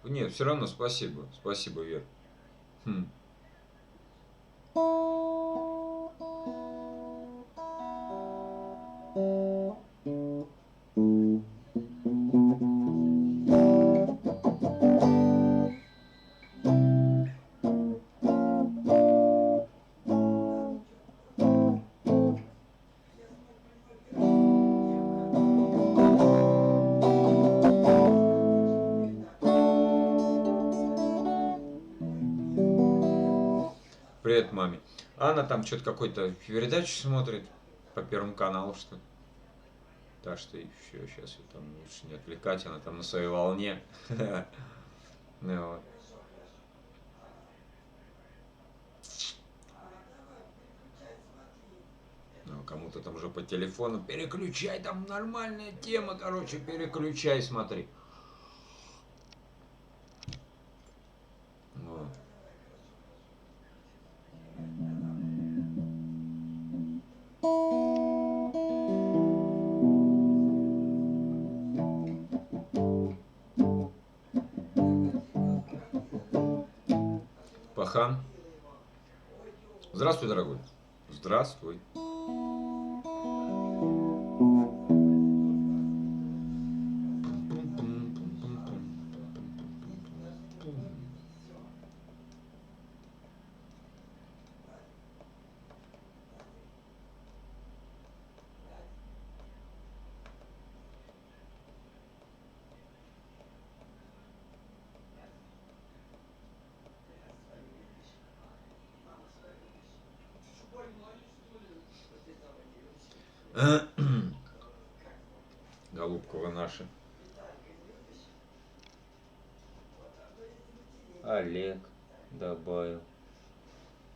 Нет, все равно спасибо. Спасибо, Вер. Хм. Привет, маме. Анна там что-то какой-то передачу смотрит по Первому каналу, что ли. Так что еще сейчас ее там лучше не отвлекать, она там на своей волне. Ну вот. Ну, кому-то там уже по телефону переключай, там нормальная тема, короче, переключай, смотри. Вот. Пахан. Здравствуй, дорогой. Здравствуй. Голубкова наша. Олег добавил.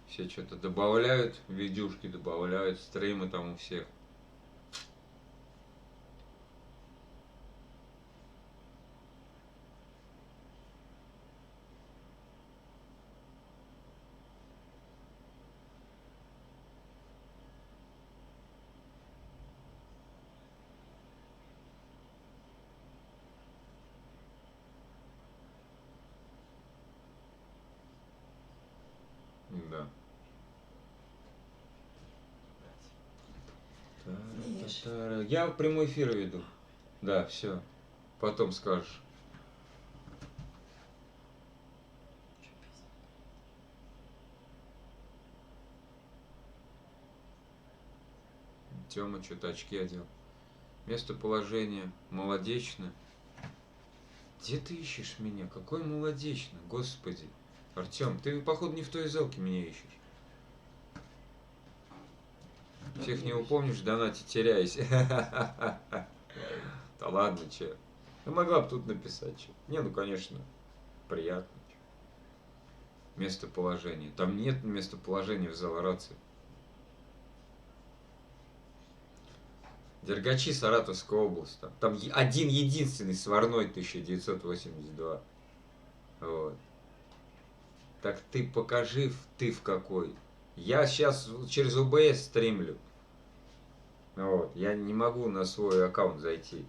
Все что-то добавляют, видюшки добавляют, стримы там у всех. Да. Я прямой эфир веду. Да, все. Потом скажешь. Тёма что-то очки одел. Местоположение. Молодечно. Где ты ищешь меня? Какой молодечно? Господи. Артём, ты, походу, не в той зелке меня ищешь. Всех не упомнишь, донати теряйся. Да ладно, че. Ну могла бы тут написать, че. Не, ну конечно, приятно. Че. Местоположение. Там нет местоположения в Залорации. Дергачи, Саратовская область. Там один единственный сварной 1982. Вот. Так ты покажи, ты в какой. Я сейчас через ОБС стримлю. Вот. Я не могу на свой аккаунт зайти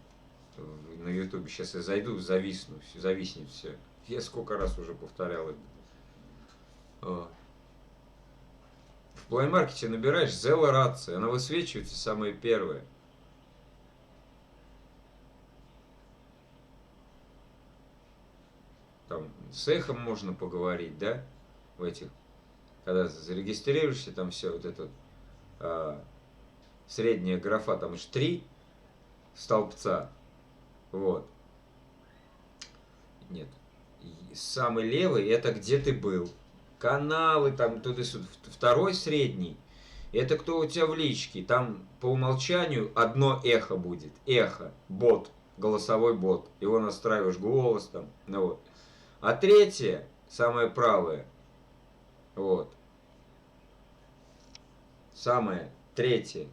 на ютубе. Сейчас я зайду, зависнет все. Я сколько раз уже повторял это. Вот. В плеймаркете набираешь Зела Рация, она высвечивается самая первая. Там с эхом можно поговорить, да? В этих. Когда зарегистрируешься, там все вот это средняя графа, там аж 3 столбца. Вот. Нет. Самый левый это где ты был. Каналы там туда-сюда. Второй средний. Это кто у тебя в личке. Там по умолчанию одно эхо будет. Эхо. Бот. Голосовой бот. Его настраиваешь голос там. Ну вот. А третье, самое правое. Вот. Самое третье.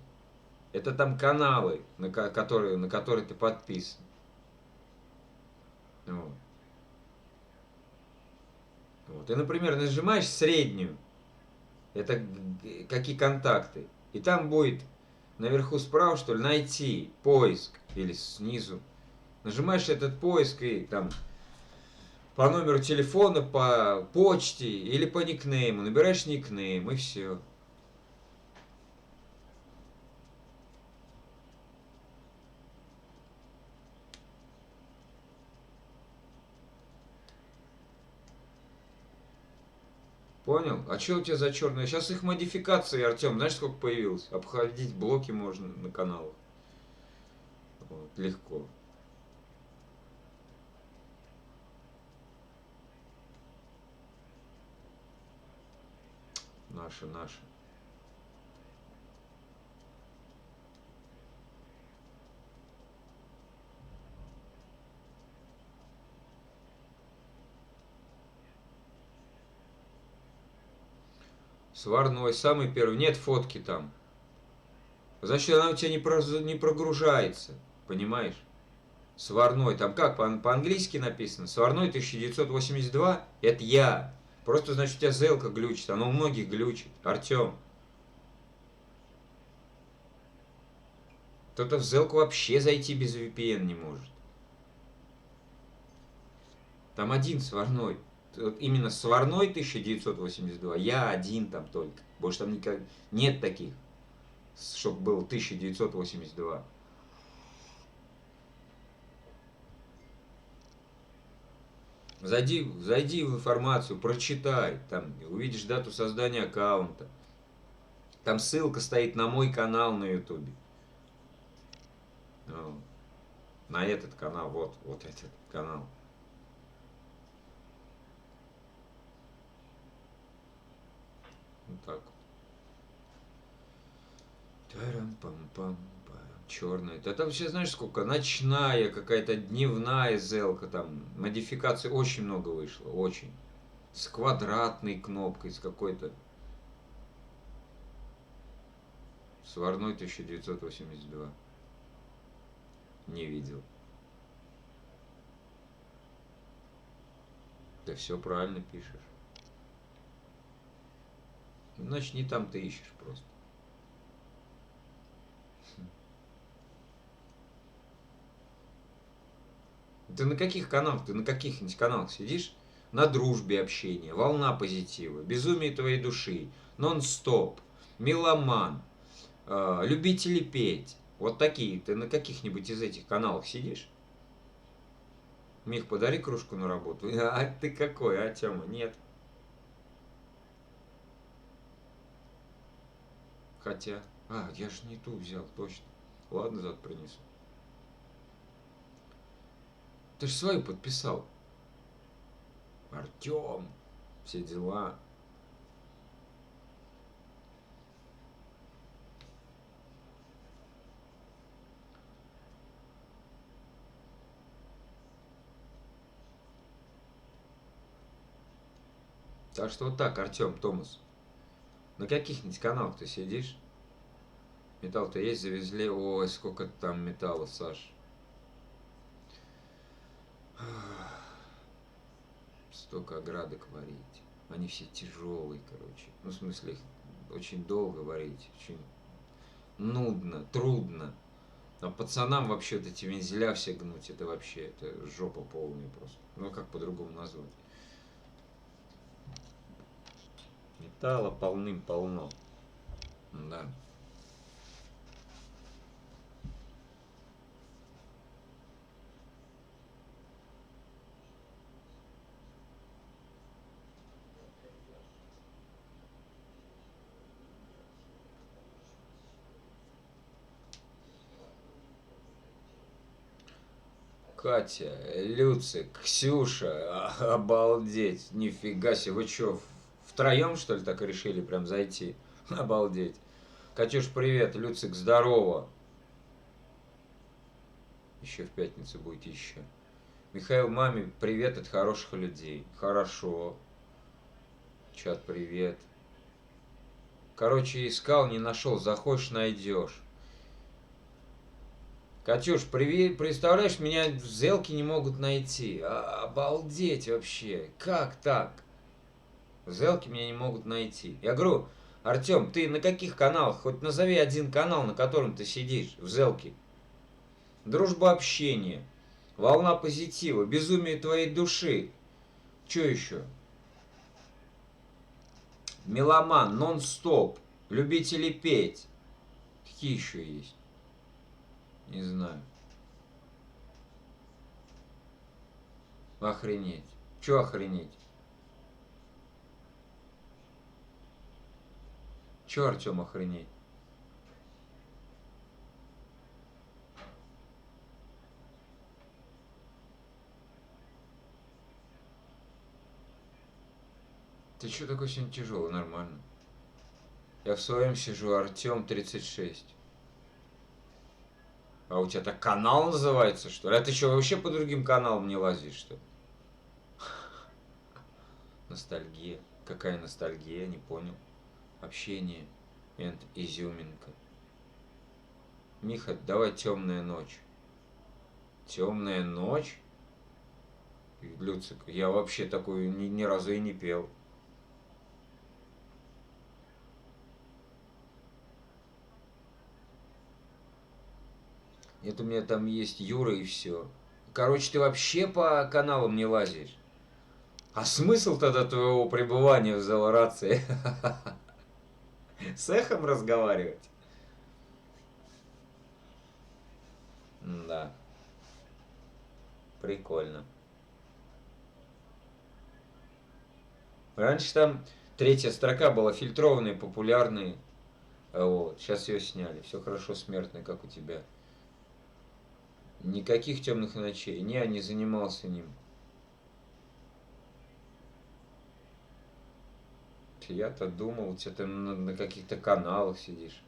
Это там каналы, на которые ты подписан. Вот. Вот. И, например, нажимаешь среднюю. Это какие контакты. И там будет наверху справа, что ли, найти, поиск. Или снизу. Нажимаешь этот поиск и там по номеру телефона, по почте или по никнейму. Набираешь никнейм и все. Понял? А что у тебя за черные? Сейчас их модификации, Артем, знаешь, сколько появилось? Обходить блоки можно на каналах. Вот, легко. Наши. Сварной, самый первый. Нет фотки там. Значит, она у тебя не прогружается. Понимаешь? Сварной. Там как? По-английски написано. Сварной 1982. Это я. Просто, значит, у тебя зелка глючит. Оно у многих глючит. Артем. Кто-то в зелку вообще зайти без VPN не может. Там один сварной. Вот именно сварной 1982. Я один там только. Больше там никак нет таких. Чтобы был 1982. Зайди в информацию, прочитай. Там увидишь дату создания аккаунта. Там ссылка стоит на мой канал на ютубе. На этот канал. Вот этот канал. Вот так вот. Тарам-пам-пам-пам. Черная. Да там сейчас знаешь сколько? Ночная, какая-то дневная зелка там. Модификаций очень много вышло. Очень. С квадратной кнопкой, с какой-то. Сварной 1982. Не видел. Да все правильно пишешь. Значит, не там ты ищешь просто. Ты на каких каналах? Ты на каких-нибудь каналах сидишь? На дружбе общения, волна позитива, безумие твоей души, нон-стоп, меломан, любители петь. Вот такие. Ты на каких-нибудь из этих каналах сидишь? Мих, подари кружку на работу. А ты какой, а, Тёма? Нет. Хотя... А, я же не ту взял, точно. Ладно, завтра принесу. Ты же свою подписал. Артём. Все дела. Так что вот так, Артём, Томас. На каких-нибудь каналах ты сидишь? Металл-то есть, завезли. Ой, сколько там металла, Саш. Столько оградок варить. Они все тяжелые, короче. Ну, в смысле, их очень долго варить. Очень нудно, трудно. А пацанам вообще вот эти вензеля все гнуть, это вообще, это жопа полная просто. Ну, как по-другому назвать. Металла полным-полно. Да. Катя, Люцик, Ксюша, обалдеть, нифига себе, вы что, втроем что ли так решили прям зайти? Обалдеть. Катюш, привет, Люцик, здорово. Еще в пятницу будет еще. Михаил, маме, привет от хороших людей. Хорошо. Чат, привет. Короче, искал, не нашел, захочешь, найдешь. Катюш, привет, представляешь, меня в Зелке не могут найти. Обалдеть вообще. Как так? В Зелке меня не могут найти. Я говорю, Артем, ты на каких каналах? Хоть назови один канал, на котором ты сидишь в Зелке. Дружба общения. Волна позитива. Безумие твоей души. Че еще? Меломан, нон-стоп. Любители петь. Какие еще есть? Не знаю. Охренеть. Че охренеть? Че, Артем, охренеть? Ты че такой сегодня тяжелый? Нормально. Я в своем сижу, Артем 36. А у тебя так канал называется, что ли? А ты что, вообще по другим каналам не лазишь, что ли? Ностальгия. Какая ностальгия? Не понял. Общение. And изюминка. Миха, давай темная ночь. Темная ночь? Люцик, я вообще такую ни разу и не пел. Это у меня там есть Юра и все. Короче, ты вообще по каналам не лазишь. А смысл тогда твоего пребывания в Зелорации? С эхом разговаривать? Да. Прикольно. Раньше там третья строка была фильтрованные, популярные. Вот. Сейчас ее сняли. Все хорошо, смертный, как у тебя. Никаких темных ночей. Не занимался ним. Я-то думал, у тебя там на каких-то каналах сидишь.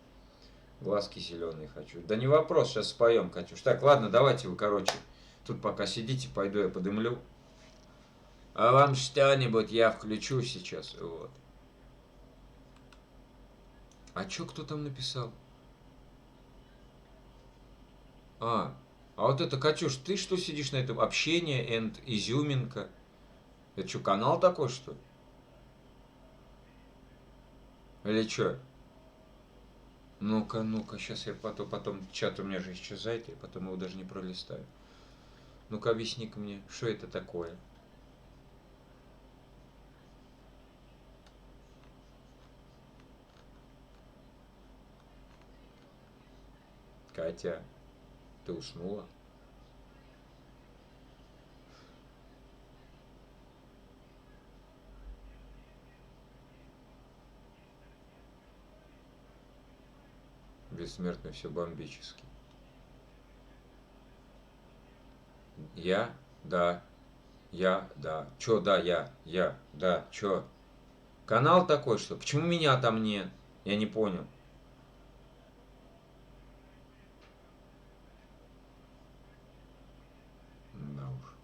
Глазки зеленые хочу. Да не вопрос, сейчас споем, Катюш. Так, ладно, давайте вы, короче, тут пока сидите, пойду я подымлю. А вам что-нибудь я включу сейчас, вот. А чё кто там написал? А, а вот это, Катюш, ты что сидишь на этом? Общение and изюминка. Это что, канал такой, что ли? Или что? Ну-ка, ну-ка, сейчас я потом чат у меня же исчезает, я потом его даже не пролистаю. Ну-ка, объясни-ка мне, что это такое? Катя, ты уснула? Бессмертный все бомбически. Я? Да. Я? Да. Чё, да, я? Да. Чё? Канал такой, что? Почему меня там нет? Я не понял. Да уж.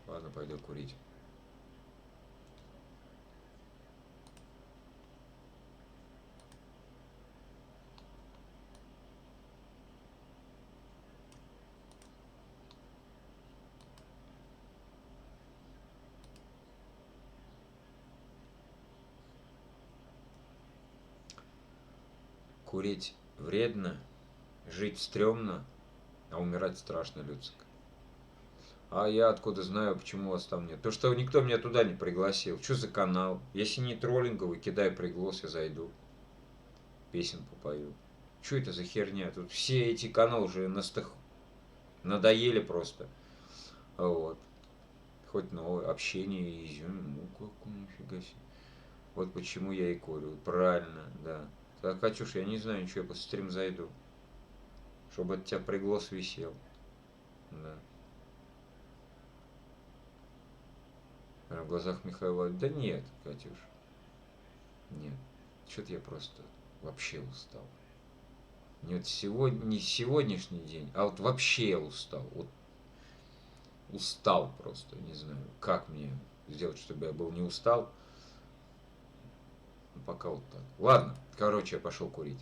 Ладно, пойду курить. Курить вредно, жить стрёмно, а умирать страшно, Люцик. А я откуда знаю, почему вас там нет? То, что никто меня туда не пригласил. Что за канал? Если не троллинговый, кидай приглас, я зайду. Песенку пою. Что это за херня? Тут все эти каналы уже надоели просто. Вот. Хоть новое общение и изюм. Ну, как нифига себе. Вот почему я и курю. Правильно, да. Так, Катюш, я не знаю ничего, я по стрим зайду. Чтобы от тебя приглас висел. Да. Прям в глазах Михаила. Да нет, Катюш. Нет. Что-то я просто вообще устал. Не вот сегодня, не сегодняшний день, а вот вообще я устал. Вот устал просто. Не знаю, как мне сделать, чтобы я был не устал. Пока вот так. Ладно, короче, я пошел курить.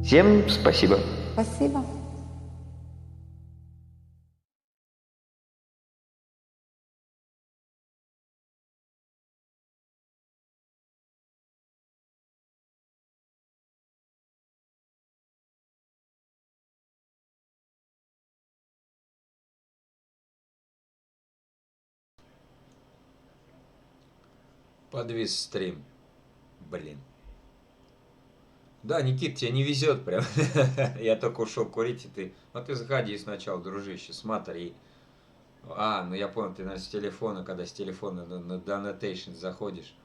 Всем спасибо. Спасибо. Подвис стрим. Блин. Да, Никит, тебе не везет прям. Я только ушел курить, и ты... Ну ты заходи сначала, дружище, смотри. Ну я понял, ты, наверное, с телефона, когда с телефона на Donation заходишь.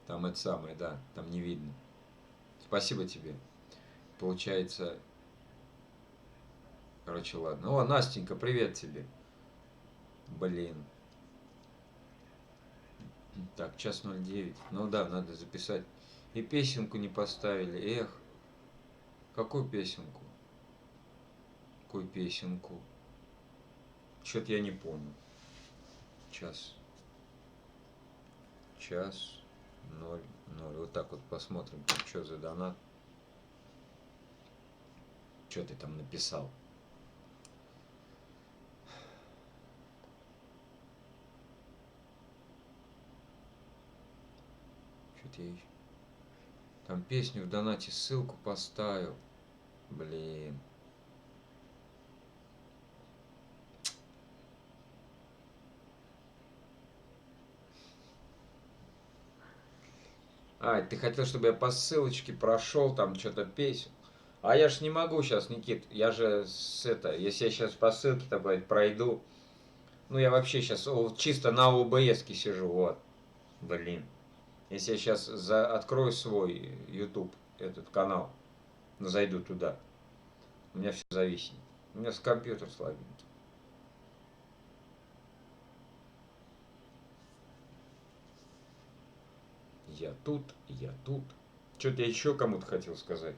Там это самое, да, там не видно. Спасибо тебе. Получается... Короче, ладно. О, Настенька, привет тебе. Блин. Так, час 09. Ну да, надо записать. И песенку не поставили. Эх. Какую песенку? Какую песенку? Что-то я не помню. Час 0:00. Вот так вот посмотрим, что за донат. Что ты там написал? Что-то я... Там песню в донате, ссылку поставил. Блин. Ты хотел, чтобы я по ссылочке прошел, там что-то песен. А я ж не могу сейчас, Никит. Я же если я сейчас по ссылке пройду. Ну, я вообще сейчас чисто на ОБС-ке сижу, вот. Блин. Если я сейчас открою свой YouTube, этот канал, зайду туда, у меня все зависит. У меня с компьютер слабенький. Я тут. Что-то я еще кому-то хотел сказать,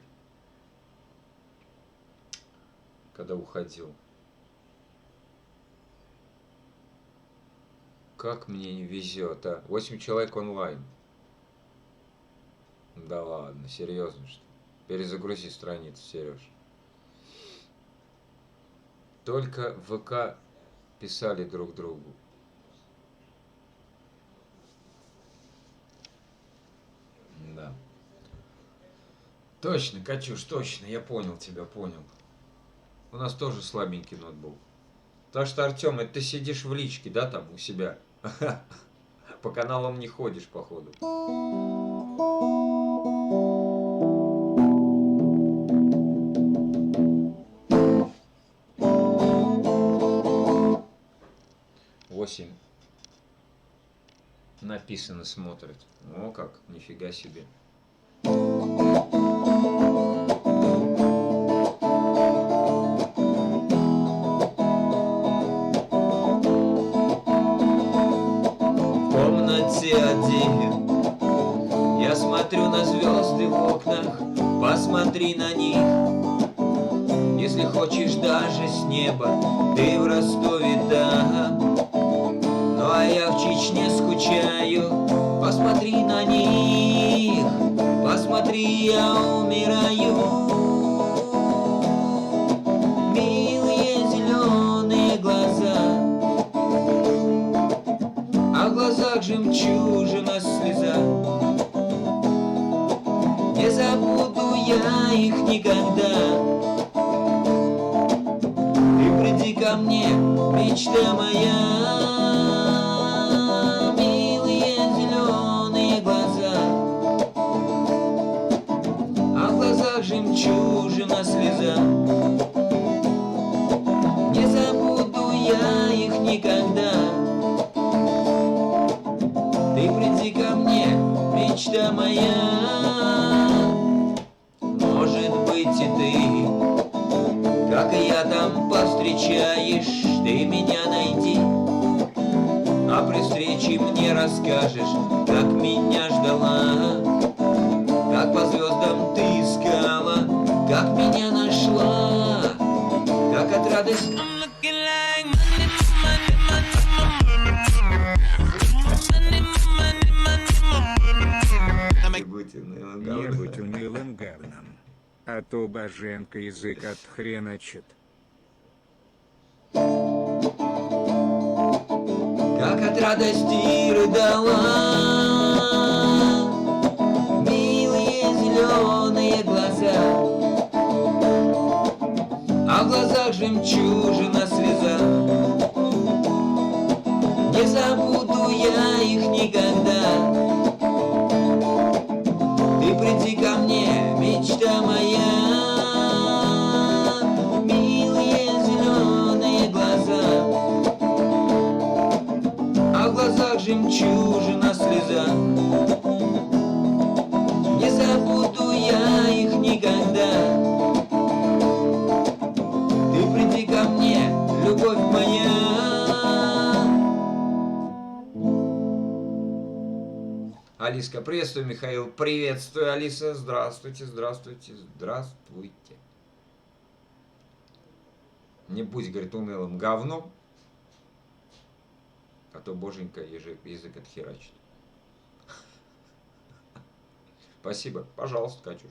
когда уходил. Как мне не везет, а? 8 человек онлайн. Да ладно, серьезно, что ли? Перезагрузи страницу, Сереж. Только в ВК писали друг другу. Да. Точно, Катюш, точно, я понял тебя, понял. У нас тоже слабенький ноутбук. Так что, Артем, это ты сидишь в личке, да, там у себя? По каналам не ходишь, походу. Написано, смотрит. О, как, нифига себе. В комнате один я смотрю на звезды в окнах, посмотри на них. Если хочешь даже с неба, ты в Ростове, да. Ну а я в Чечне скучаю, посмотри на них, посмотри, я умираю. Милые зеленые глаза, а в глазах жемчужина слеза. Не забуду я их никогда. Ты приди ко мне, мечта моя. Милые зеленые глаза, а в глазах жемчужина слеза. Не забуду я их никогда. Ты приди ко мне, мечта моя. Может быть и ты, как и я, там повстречаешь, ты меня найди. А при встрече мне расскажешь, как меня ждала, как по звездам ты искала, как меня нашла, как от радости. Не будь унылым говном. а то Боженко язык отхреначит. Как от радости рыдала, милые зеленые глаза, а в глазах жемчужина слеза. Не забуду я их никогда. Ты приди ко мне, мечта моя, милые зеленые глаза, а в глазах жемчужина слеза. Не забуду я их никогда. Ты приди ко мне, любовь моя. Алиска, приветствую, Михаил. Приветствую, Алиса. Здравствуйте, здравствуйте, здравствуйте. Не будь, говорит, унылым говном, а то боженька язык отхерачит. Спасибо. Пожалуйста, Катюш.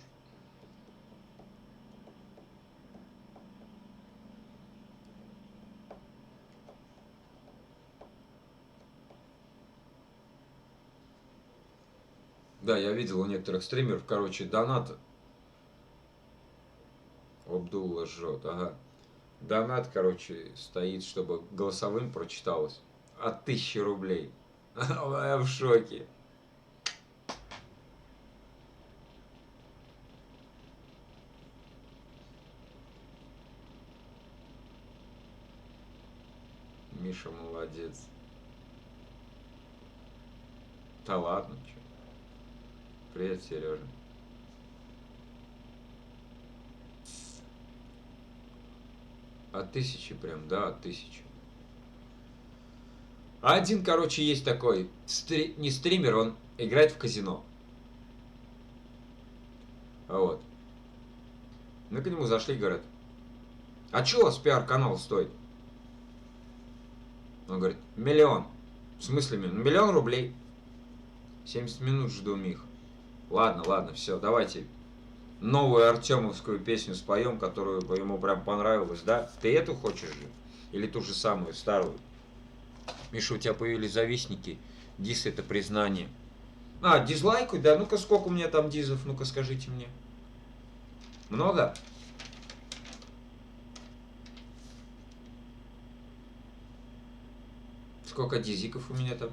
Да, я видел у некоторых стримеров, короче, донат. Абдулла жжет, ага. Донат, короче, стоит, чтобы голосовым прочиталось. От 1000 рублей. Я в шоке. Миша молодец. Да ладно, чё. Привет, Сережа. От 1000 прям, да, от 1000. Один, короче, есть такой, не стример, он играет в казино. Вот. Мы к нему зашли, говорят, а что у вас пиар-канал стоит? Он говорит, 1 миллион. В смысле 1 миллион рублей? 70 минут жду, Мих. Ладно, ладно, все, давайте новую артемовскую песню споем, которую ему прям понравилась, да? Ты эту хочешь же? Или ту же самую, старую? Миша, у тебя появились завистники. Дис — это признание. А, дизлайкуй, да? Ну-ка, сколько у меня там дизов? Ну-ка, скажите мне. Много? Сколько дизиков у меня там?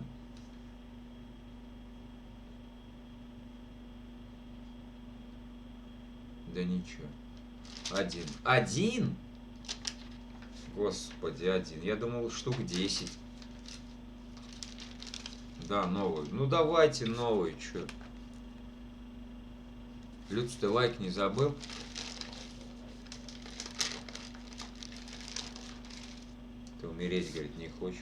Да ничего. Один. Один? Господи, один. Я думал, штук 10. Да, новый. Ну давайте новый, чё. Люц, ты лайк не забыл? Ты умереть, говорит, не хочешь?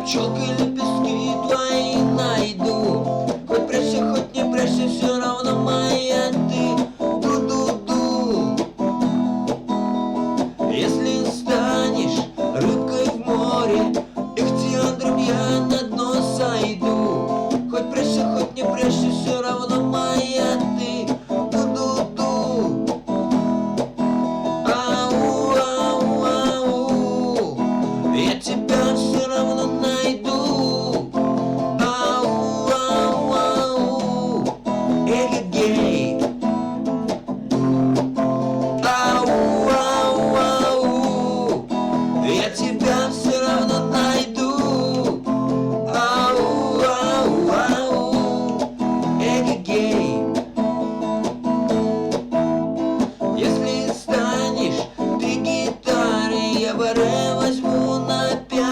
Пчелкой лепестки твои найду. Хоть прячься, хоть не прячься, все равно моя ты. Ду-ду-ду. Если станешь рыбкой в море, ихтиандром я на дно сойду. Хоть прячься, хоть не прячься, все равно моя ты. Ду-ду-ду. Ау, ау, ау. Я тебя все равно найду. Ау, ау, ау. Эгегей. Ау, ау, ау. Я тебя все равно найду. Ау, ау, ау. Эгегей. Если станешь ты гитарой, я баре возьму на пять.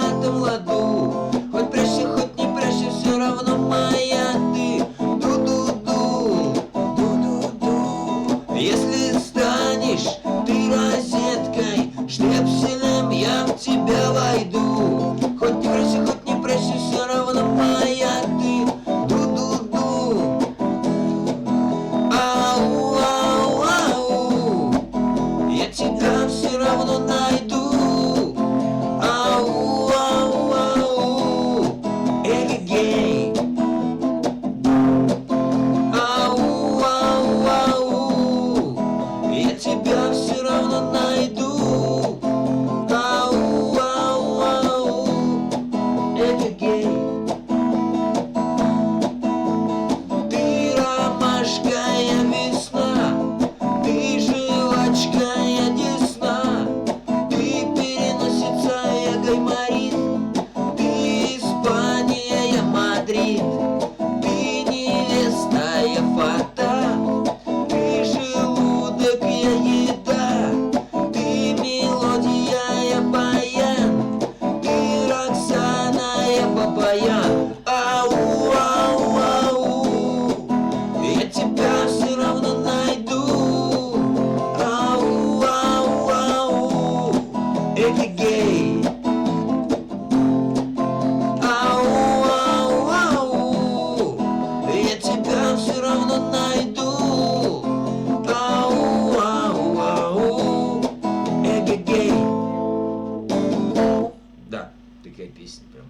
Такая песня прям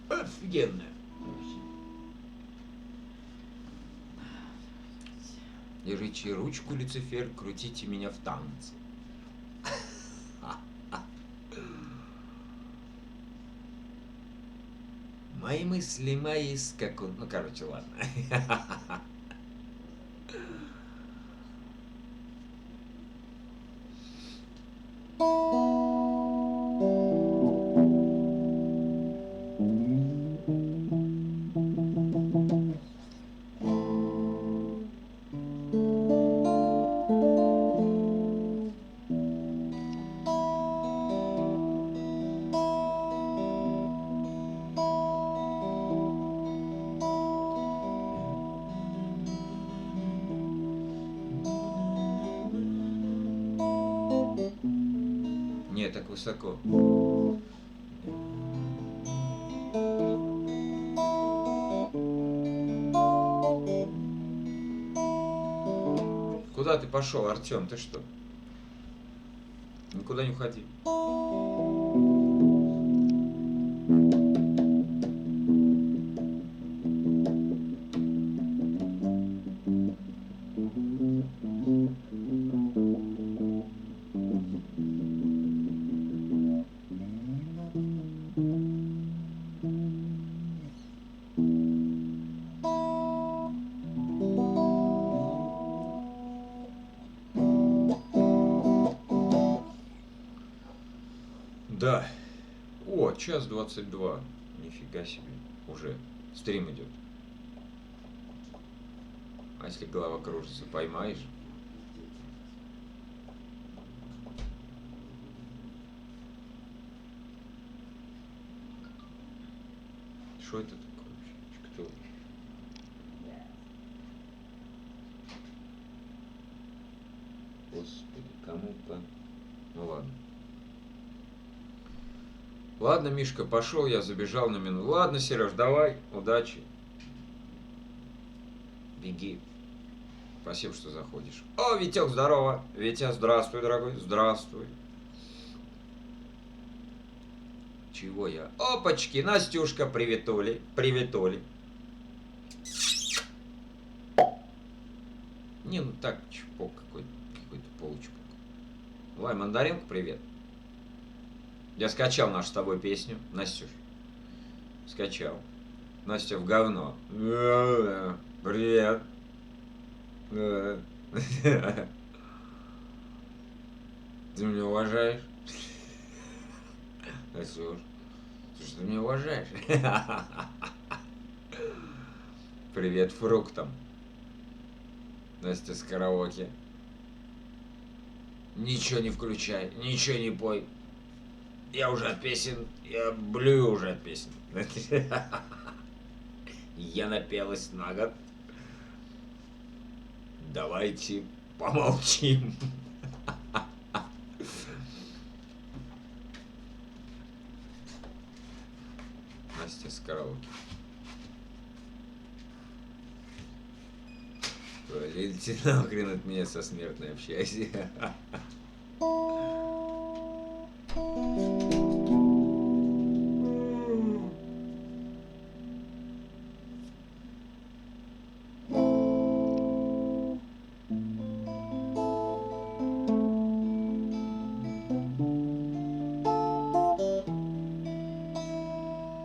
офигенная. Держите ручку, Люцифер, крутите меня в танце. Мои мысли, мои скакун... Ну, короче, ладно. Не, так высоко. Куда ты пошел, Артем? Ты что? Никуда не уходи. Да. О, 1:22. Нифига себе. Уже стрим идет. А если голова кружится, поймаешь? Что это такое вообще? Кто? Господи, кому-то... Ну ладно. Ладно, Мишка, пошел, я забежал на минуту. Ладно, Сереж, давай, удачи. Беги. Спасибо, что заходишь. О, Витек, здорово. Витя, здравствуй, дорогой. Здравствуй. Чего я? Опачки, Настюшка, приветули. Приветули. Не, ну так, чпок какой-то получпок. Давай, мандаринка, привет. Я скачал нашу с тобой песню. Настюш. Скачал. Настя в говно. Привет. Ты меня уважаешь? Настюш. Слушай, ты меня уважаешь? Привет фруктам. Настя с караоке. Ничего не включай, ничего не пой. Я уже от песен, я блюю уже от песен. Я напелась на год. Давайте помолчим. Настя с караоке. Валите нахрен от меня со смертной общайся.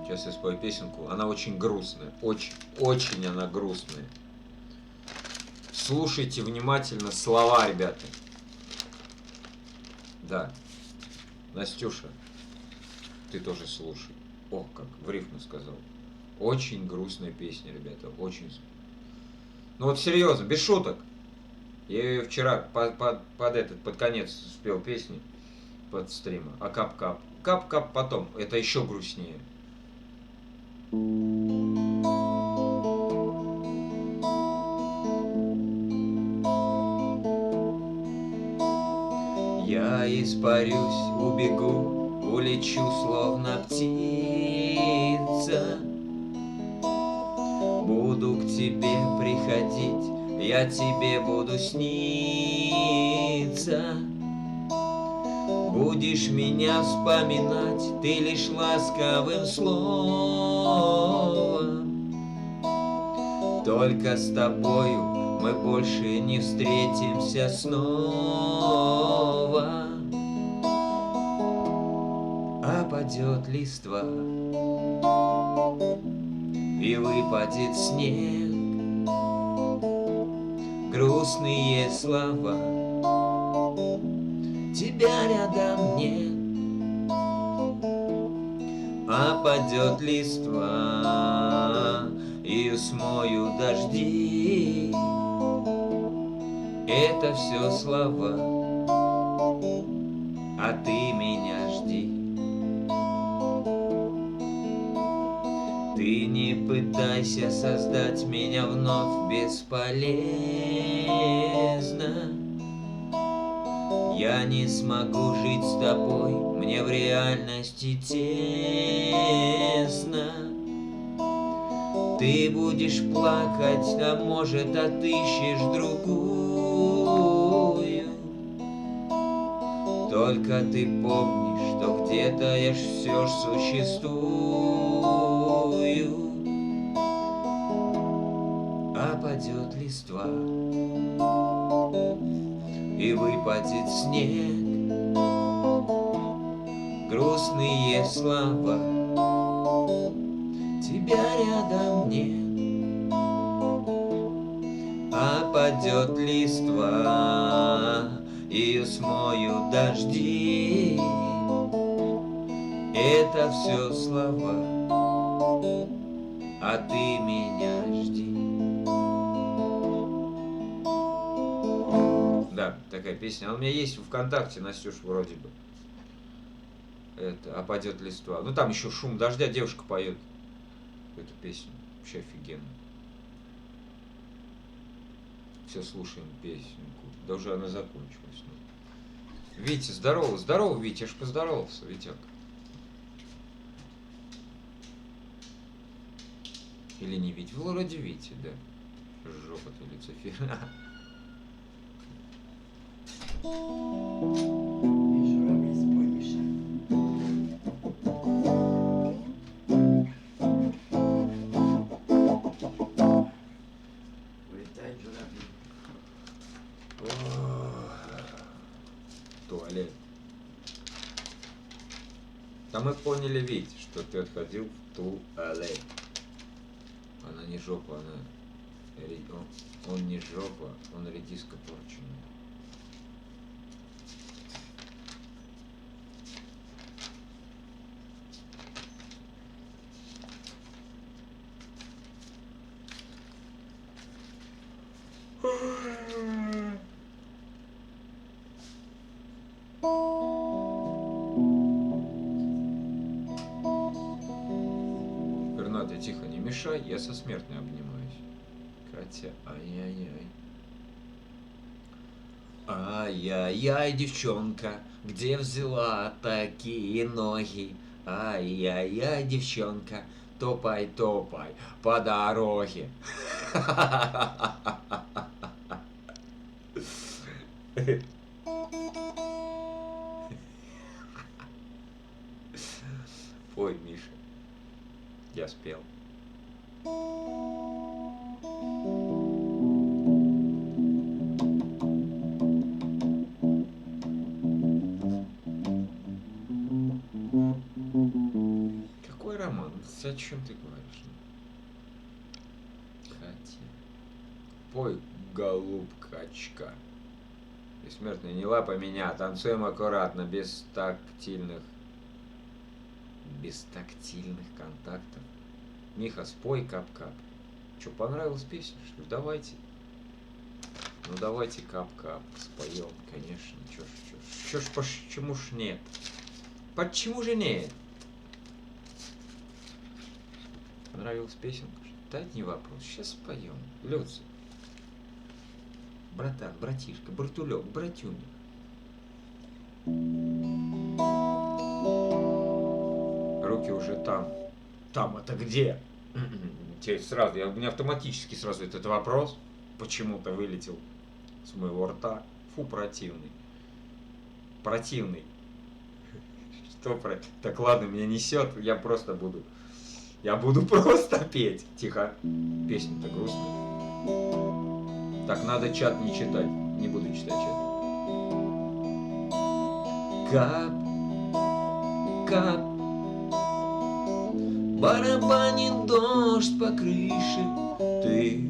Сейчас я спою песенку. Она очень грустная. Очень она грустная. Слушайте внимательно слова, ребята. Да. Настюша, ты тоже слушай. О, как в рифму сказал. Очень грустная песня, ребята. Очень. Ну вот серьезно, без шуток. Я ее вчера под конец спел песни под стрима. А кап-кап. Кап-кап потом. Это еще грустнее. Я испарюсь, убегу, улечу, словно птица. Буду к тебе приходить, я тебе буду сниться. Будешь меня вспоминать ты лишь ласковым словом. Только с тобою мы больше не встретимся снова. Опадет листва и выпадет снег, грустные слова, тебя рядом нет. Опадет листва и смою дожди, это все слова, а ты меня жди. Ты не пытайся создать меня вновь, бесполезно. Я не смогу жить с тобой, мне в реальности тесно. Ты будешь плакать, а может отыщешь другую. Только ты помни, что где-то я все ж существую. Опадет листва и выпадет снег, грустные слова, тебя рядом нет. Опадет листва и смою дожди, это все слова, а ты меня жди. Да, такая песня. Она у меня есть в ВКонтакте, Настюш, вроде бы. Это «Опадет листва». Ну там еще «Шум дождя», девушка поет эту песню. Вообще офигенно. Все, слушаем песенку. Да уже она закончилась. Витя, здорово, здорово, Витя, я ж поздоровался, Витяк. Или не Витя? Вроде Витя, да. Жопа ты, Люцифер. Туалет. Да мы поняли, Вить, что ты отходил в туалет. Она не жопа, она... Он не жопа, он редиска порченая. Пернатый, тихо, не мешай, я со смертной обнимаюсь. Катя, ай-яй-яй. Ай-яй-яй, девчонка, где взяла такие ноги? Ай-яй-яй, девчонка, топай, топай по дороге. Ой, Миша, я спел. Какой роман? О чем ты говоришь? Хотя... Пой, голубкачка. Бессмертный, не лапай меня, танцуем аккуратно, без тактильных контактов. Миха, спой кап-кап. Че, понравилась песня, что ли? Давайте. Ну давайте кап-кап споем, конечно. Чё ж, почему ж нет? Почему же нет? Понравилась песенка? Да, это не вопрос. Сейчас споем. Люци. Братан, братишка, братулек, братюня. Руки уже там. Там это где? Сразу, у меня автоматически сразу этот вопрос почему-то вылетел с моего рта. Фу, противный. Противный. Так ладно, меня несет, я просто буду... Я буду просто петь. Тихо. Песня-то грустная. Так, надо чат не читать. Не буду читать чат. Кап, кап, барабанит дождь по крыше. Ты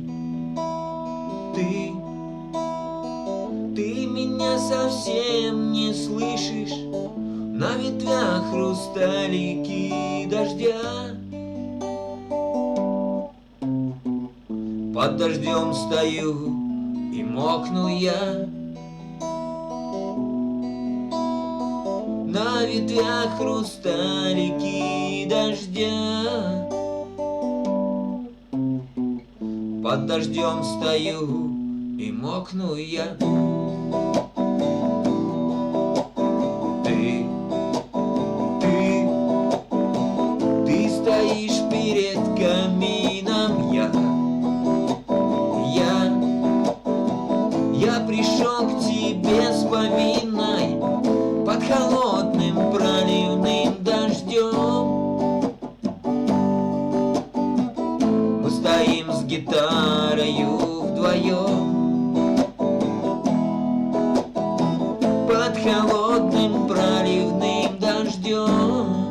меня совсем не слышишь. На ветвях хрусталики дождя. Под дождем стою и мокну я. На ветвях хрусталики дождя. Под дождем стою и мокну я. Ты стоишь перед камином, я пришел к тебе с повинной под холодным проливным дождем. Мы стоим с гитарою вдвоем под холодным проливным дождем.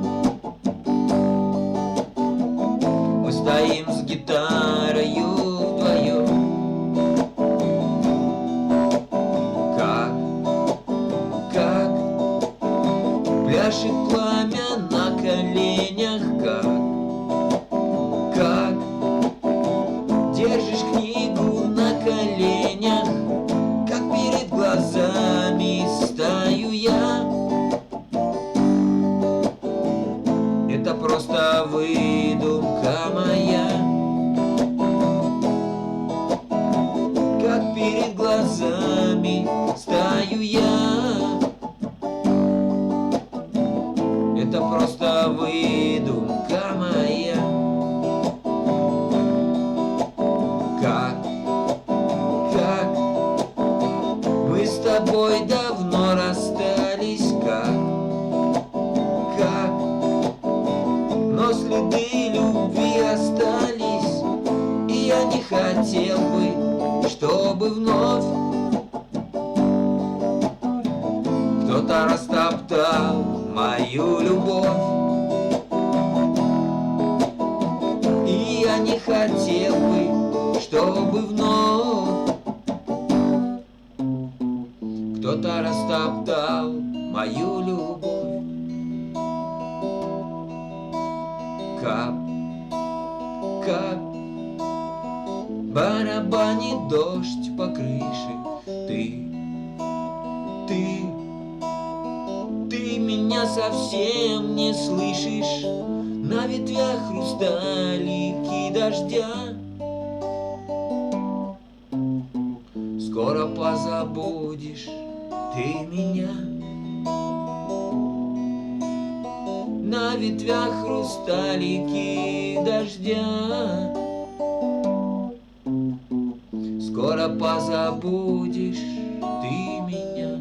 Мы стоим с гитарою вдвоем. Пляшет пламя на коленях, как держишь книгу на коленях, как перед глазами стою я. Это просто выдумка моя, как перед глазами стою я. Это просто выдумка моя. Как мы с тобой давно расстались, как но следы любви остались, и я не хотел бы, чтобы вновь кто-то растоптал мою любовь. И я не хотел бы, чтобы вновь кто-то растоптал мою любовь. Кап, кап, барабанит дождь по крыше. Ты меня совсем не слышишь. На ветвях хрусталики дождя. Скоро позабудешь ты меня. На ветвях хрусталики дождя. Скоро позабудешь ты меня.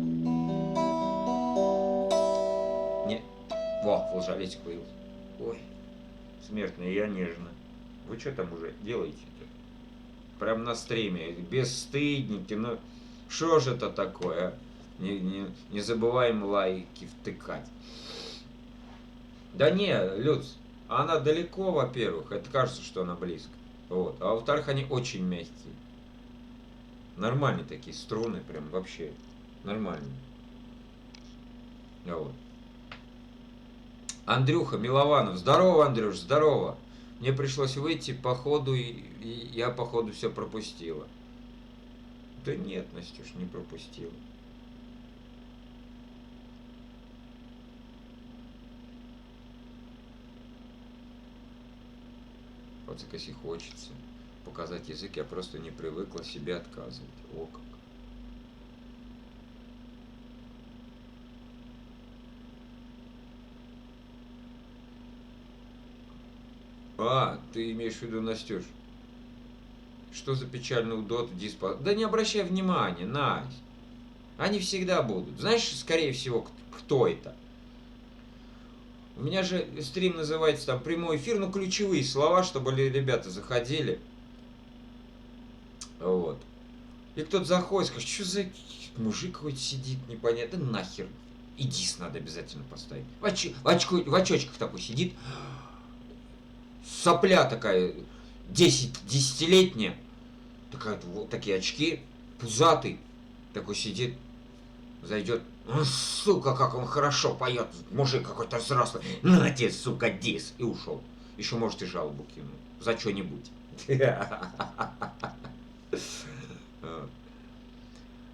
Не. Во, волжалетик появился. Ой, смертная, я нежно. Вы что там уже делаете-то? Прям на стриме. Бесстыдники, ну что же это такое, а? Не забываем лайки втыкать. Да не, Люц, она далеко, во-первых. Это кажется, что она близко. Вот. А во-вторых, они очень мягкие. Нормальные такие струны, прям вообще нормальные. Вот. Андрюха Милованов. Здорово, Андрюш, здорово. Мне пришлось выйти по ходу, и я по ходу все пропустила. Да нет, Настюш, не пропустила. Вот если хочется показать язык, я просто не привыкла себе отказывать. О как. А, ты имеешь в виду, Настюш? Что за печальный удот диспо... Да не обращай внимания, Настя. Они всегда будут. Знаешь, скорее всего, кто это? У меня же стрим называется там прямой эфир, ну ключевые слова, чтобы ребята заходили. Вот. И кто-то заходит, скажет, что за мужик какой-то сидит, непонятно, да нахер. И дис надо обязательно поставить. В очочках такой сидит. Сопля такая, 10-летняя. Такая, вот такие очки, пузатый. Такой сидит, зайдет. «Ну, сука, как он хорошо поет, мужик какой-то взрослый. На тебе, сука, дис. И ушел. Еще может и жалобу кинуть. За что-нибудь.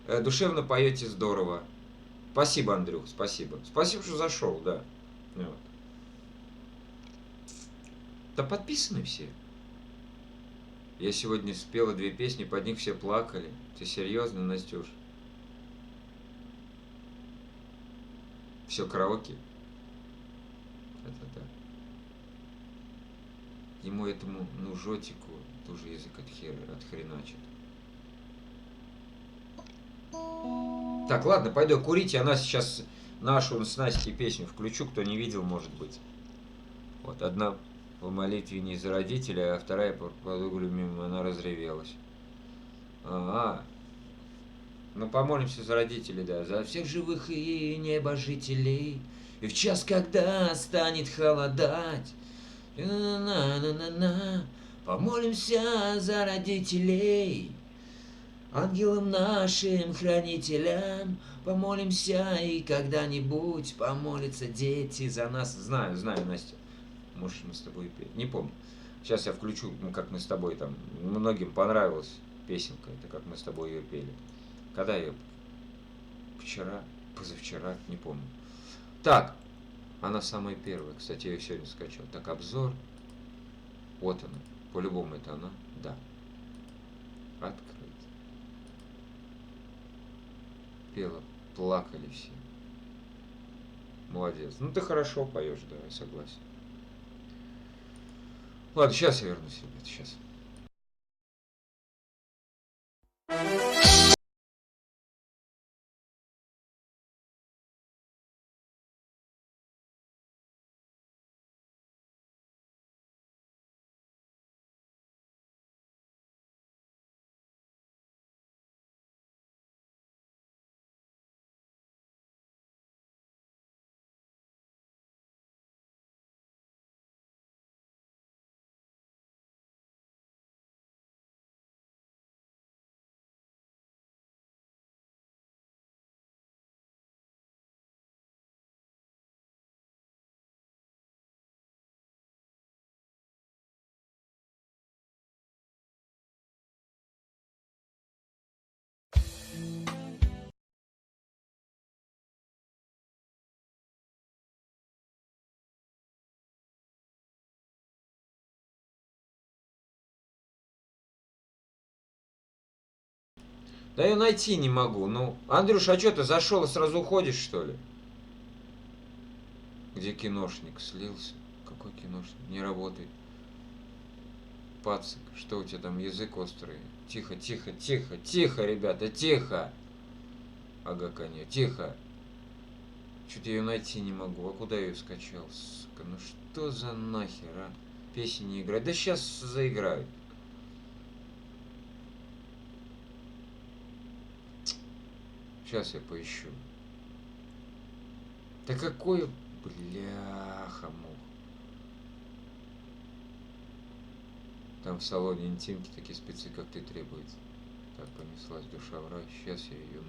Душевно поете, здорово. Спасибо, Андрюх, спасибо. Спасибо, что зашел, да. Вот. Да подписаны все. Я сегодня спела 2 песни, под них все плакали. Ты серьезно, Настюш? Все караоке? Это да. Ему этому, ну, жотику тоже язык отхреначит. Так, ладно, пойду курить. Она сейчас нашу с Настей песню включу, кто не видел, может быть. Вот, одна по молитве не за родителей, а вторая по подругу мимо, она разревелась. Ну помолимся за родителей, да, за всех живых и небожителей. И в час, когда станет холодать, на-на-на-на-на, помолимся за родителей. Ангелам нашим, хранителям, помолимся, и когда-нибудь помолятся дети за нас. Знаю, Настя. Может, мы с тобой пели. Не помню. Сейчас я включу, ну, как мы с тобой там. Многим понравилась песенка. Это как мы с тобой ее пели. Когда я? Вчера, позавчера, не помню. Так, она самая первая. Кстати, я ее сегодня скачал. Так, обзор. Вот она. По-любому это она. Да. Открыть. Пела, плакали все. Молодец. Ну ты хорошо поешь, да, я согласен. Ладно, сейчас я вернусь, ребят, сейчас. Да я найти не могу. Ну, Андрюш, а что ты зашел и сразу уходишь, что ли? Где киношник? Слился? Какой киношник? Не работает. Пацик, что у тебя там, язык острый? Тихо, тихо, тихо, тихо, ребята, тихо. Ага, коня, тихо. Что-то я ее найти не могу. А куда я ее скачал? Сука, ну что за нахер, а? Песни не играть. Да сейчас заиграют. Сейчас я поищу. Да какое... Бляха-муха. Там в салоне интимки такие спецы, как ты, требуется. Так, понеслась душа в рай. Сейчас я ее...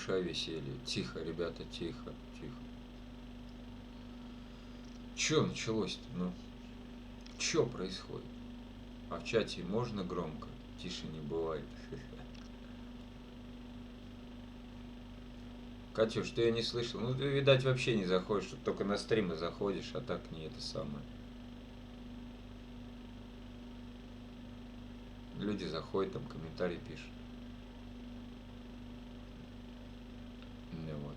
мешай веселью. Тихо, ребята, тихо, тихо. Чё началось-то, ну? Чё происходит? А в чате можно громко? Тише не бывает. Катюш, ты я не слышал. Ну, ты, видать, вообще не заходишь, что только на стримы заходишь, а так не это самое. Люди заходят, там комментарии пишут. Ну вот.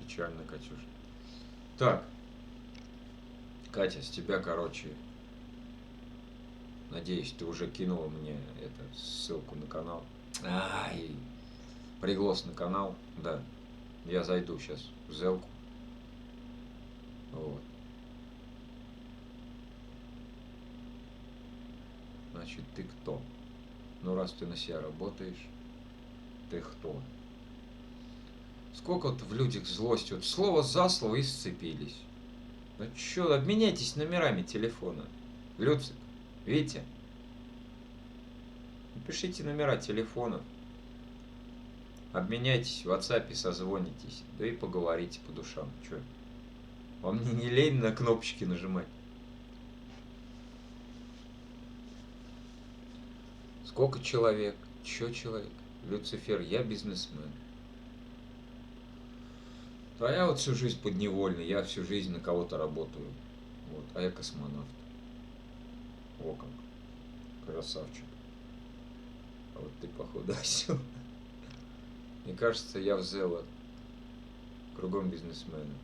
Печально, Катюш. Так. Катя, с тебя, короче, надеюсь, ты уже кинула мне это, ссылку на канал. Ай, приглас на канал, да. Я зайду сейчас в Зелку. Вот. Значит, ты кто? Ну, раз ты на себя работаешь, ты кто? Сколько вот в людях злости, вот слово за слово и сцепились. Ну чё, обменяйтесь номерами телефона. Люцик, Витя, напишите номера телефона. Обменяйтесь в WhatsApp, созвонитесь, да и поговорите по душам. Чё? Вам не лень на кнопочки нажимать? Сколько человек? Чё человек? Люцифер, я бизнесмен. А я вот всю жизнь подневольный, я всю жизнь на кого-то работаю. Вот, а я космонавт. О как. Красавчик. А вот ты, походу, осел. Мне кажется, я в Зело. Кругом бизнесмены.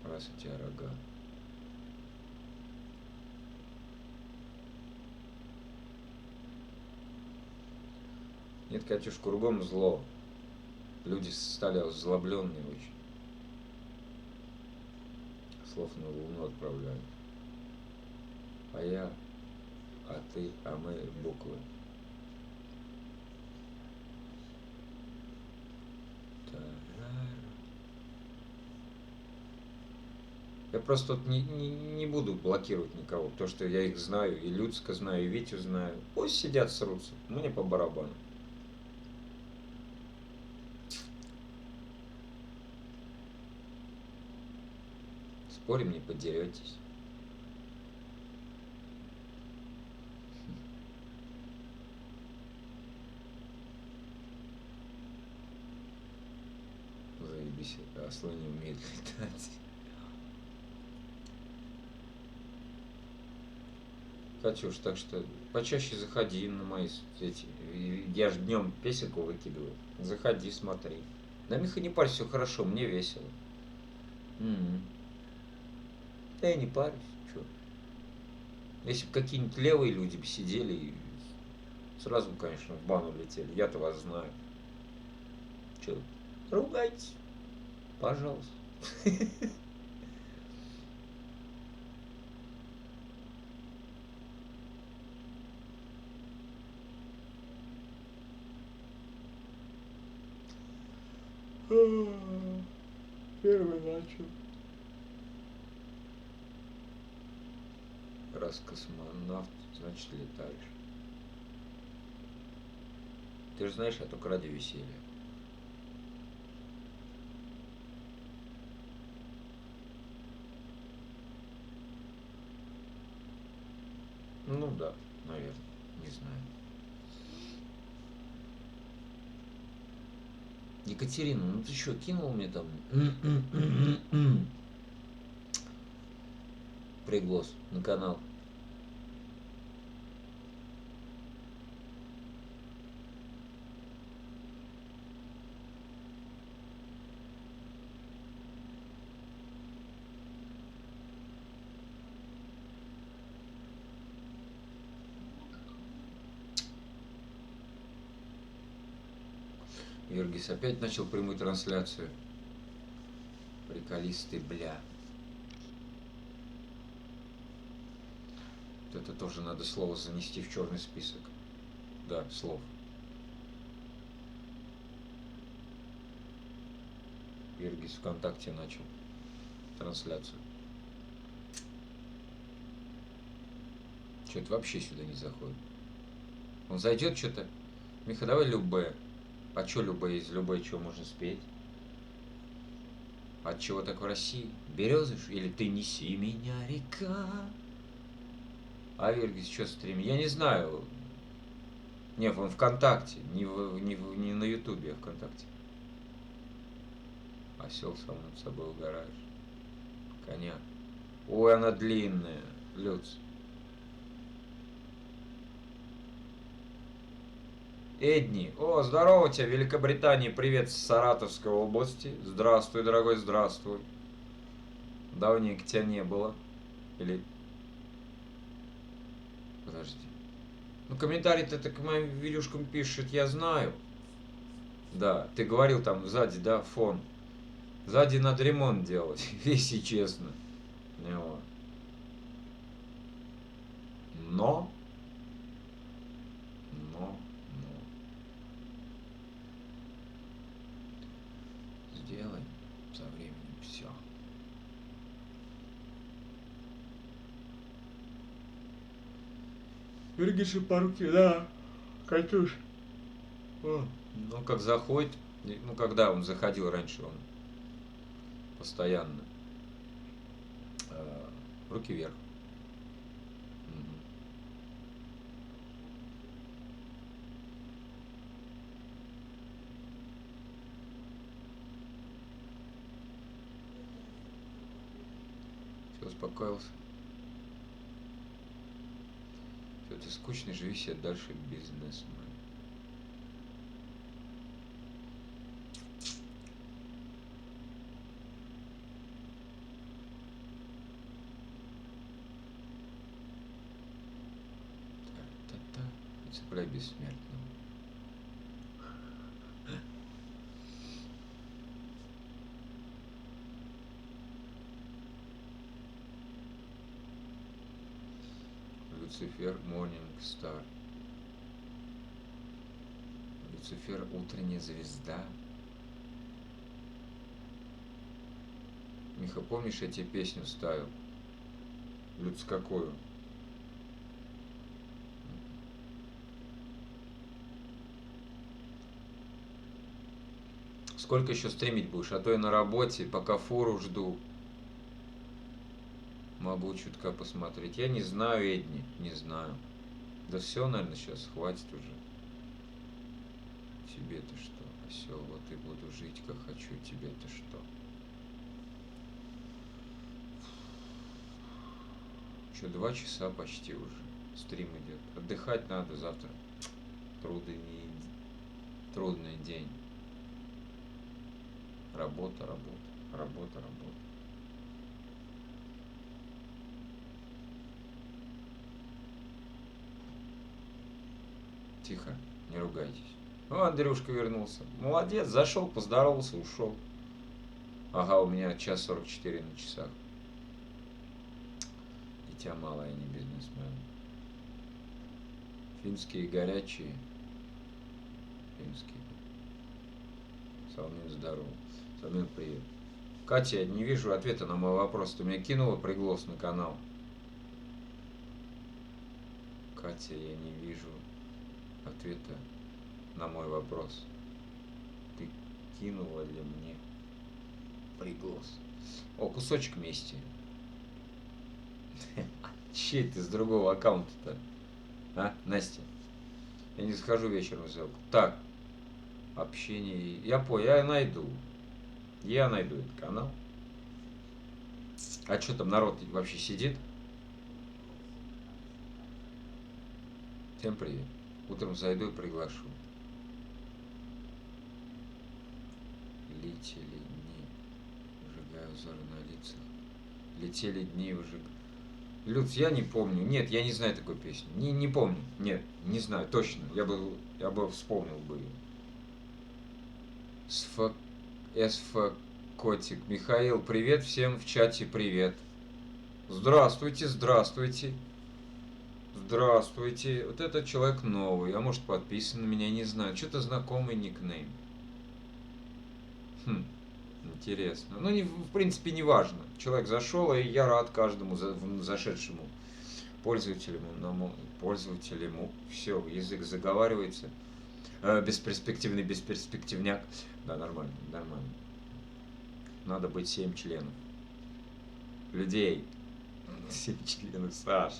Раз у тебя рога. Нет, Катюш, кругом зло. Люди стали озлобленные очень. Слов на Луну отправляют. А я, а ты, а мы буквы. Я просто тут не буду блокировать никого, потому что я их знаю, и Люцка знаю, и Витю знаю. Пусть сидят, срутся, мне по барабану. Спорим, не подеретесь. Заебись, ослы не умеют летать. Катюш, так что почаще заходи на мои эти. Я же днем песенку выкидываю. Заходи, смотри. На Миха не парься, все хорошо, мне весело. Да я не парюсь, чё. Если бы какие-нибудь левые люди бы сидели, сразу бы, конечно, в бану летели. Я-то вас знаю. Чё, ругайтесь, пожалуйста. Первый начал. Раз космонавт, значит летаешь. Ты же знаешь, я только ради веселья. Ну да, наверное, не знаю. Екатерина, ну ты что, кинул мне там приглас на канал? Юргис опять начал прямую трансляцию. Приколисты, бля. Вот это тоже надо слово занести в черный список. Да, слов. Юргис ВКонтакте начал трансляцию. Что-то вообще сюда не заходит. Он зайдет что-то, Миха, давай любэ. А чё любэ из любэ, чё можно спеть? От чего так в России? Березы ж? Или ты неси меня, река? А Вельгис что стримит? Я не знаю. Не, он ВКонтакте, не на Ютубе, а ВКонтакте. Осел сам над собой угораешь. Коня. Ой, она длинная. Люц. Эдни. О, здорово тебя, Великобритания. Привет с Саратовской области. Здравствуй, дорогой, здравствуй. Давненько тебя не было. Или... Подожди. Ну, комментарий-то к моим видюшкам пишет, я знаю. Да, ты говорил там сзади, да, фон. Сзади надо ремонт делать, если честно. Вот. Но. Сделаем со временем все. Вергиши по руке, да, Катюш. Ну, как заходит, ну, когда он заходил раньше, он постоянно. Руки вверх. Все, успокоился. Все, ты скучный, живи себе дальше, бизнесмен. Цепляй бессмертного. Люцифер, Morning Star. Люцифер, утренняя звезда. Миха, помнишь, я тебе песню ставил? Люц, какую? Сколько еще стримить будешь? А то я на работе, пока фору жду. Могу чутка посмотреть. Я не знаю, Эдни, не знаю. Да все, наверное, сейчас хватит уже. Тебе-то что, осел, вот и буду жить, как хочу. Тебе-то что? Что, 2 часа почти уже. Стрим идет. Отдыхать надо завтра. Трудный день. Работа. Тихо, не ругайтесь. О, Андрюшка вернулся. Молодец, зашел, поздоровался, ушел. Ага, у меня 1:44 на часах. Дитя малое, не бизнесмен. Финские горячие. Финские. Салмин, здорово. Салмин, привет. Катя, я не вижу ответа на мой вопрос. Ты мне кинула приглас на канал? Катя, я не вижу ответа на мой вопрос. Ты кинула ли мне приглас? О, кусочек мести. Чей ты с другого аккаунта-то? А, Настя? Я не схожу вечером в сделку. Так. Общение. Я понял, я найду этот канал. А что там, народ вообще сидит? Всем привет. Утром зайду и приглашу. Летели дни, выжигая узоры на лицах. Летели дни, выжигая. Люц, я не помню. Нет, я не знаю такой песни. Не помню. Нет, не знаю, точно. Я бы вспомнил бы ее. СФ Котик. Михаил, привет всем в чате, привет. Здравствуйте. Вот этот человек новый, а может подписан на меня, не знаю. Что-то знакомый никнейм. Интересно. Ну, в принципе, не важно. Человек зашел, и я рад каждому зашедшему пользователю. Все, язык заговаривается. Бесперспективный бесперспективняк. Да, нормально, нормально. Надо быть 7 членов. Людей. 7 членов, Саш.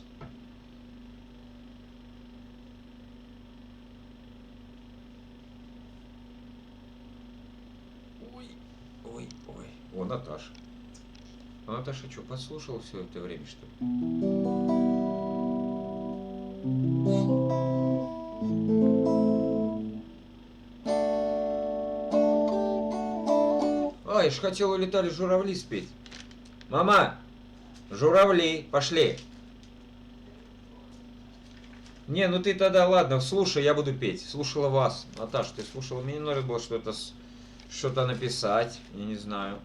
Ой, ой, ой. О, Наташа. А Наташа что, подслушала все это время, что ли? А, я ж хотел улетали журавли спеть. Мама, журавли, пошли. Не, ну ты тогда, ладно, слушай, я буду петь. Слушала вас. Наташа, ты слушала? Мне надо было что-то написать. Я не знаю.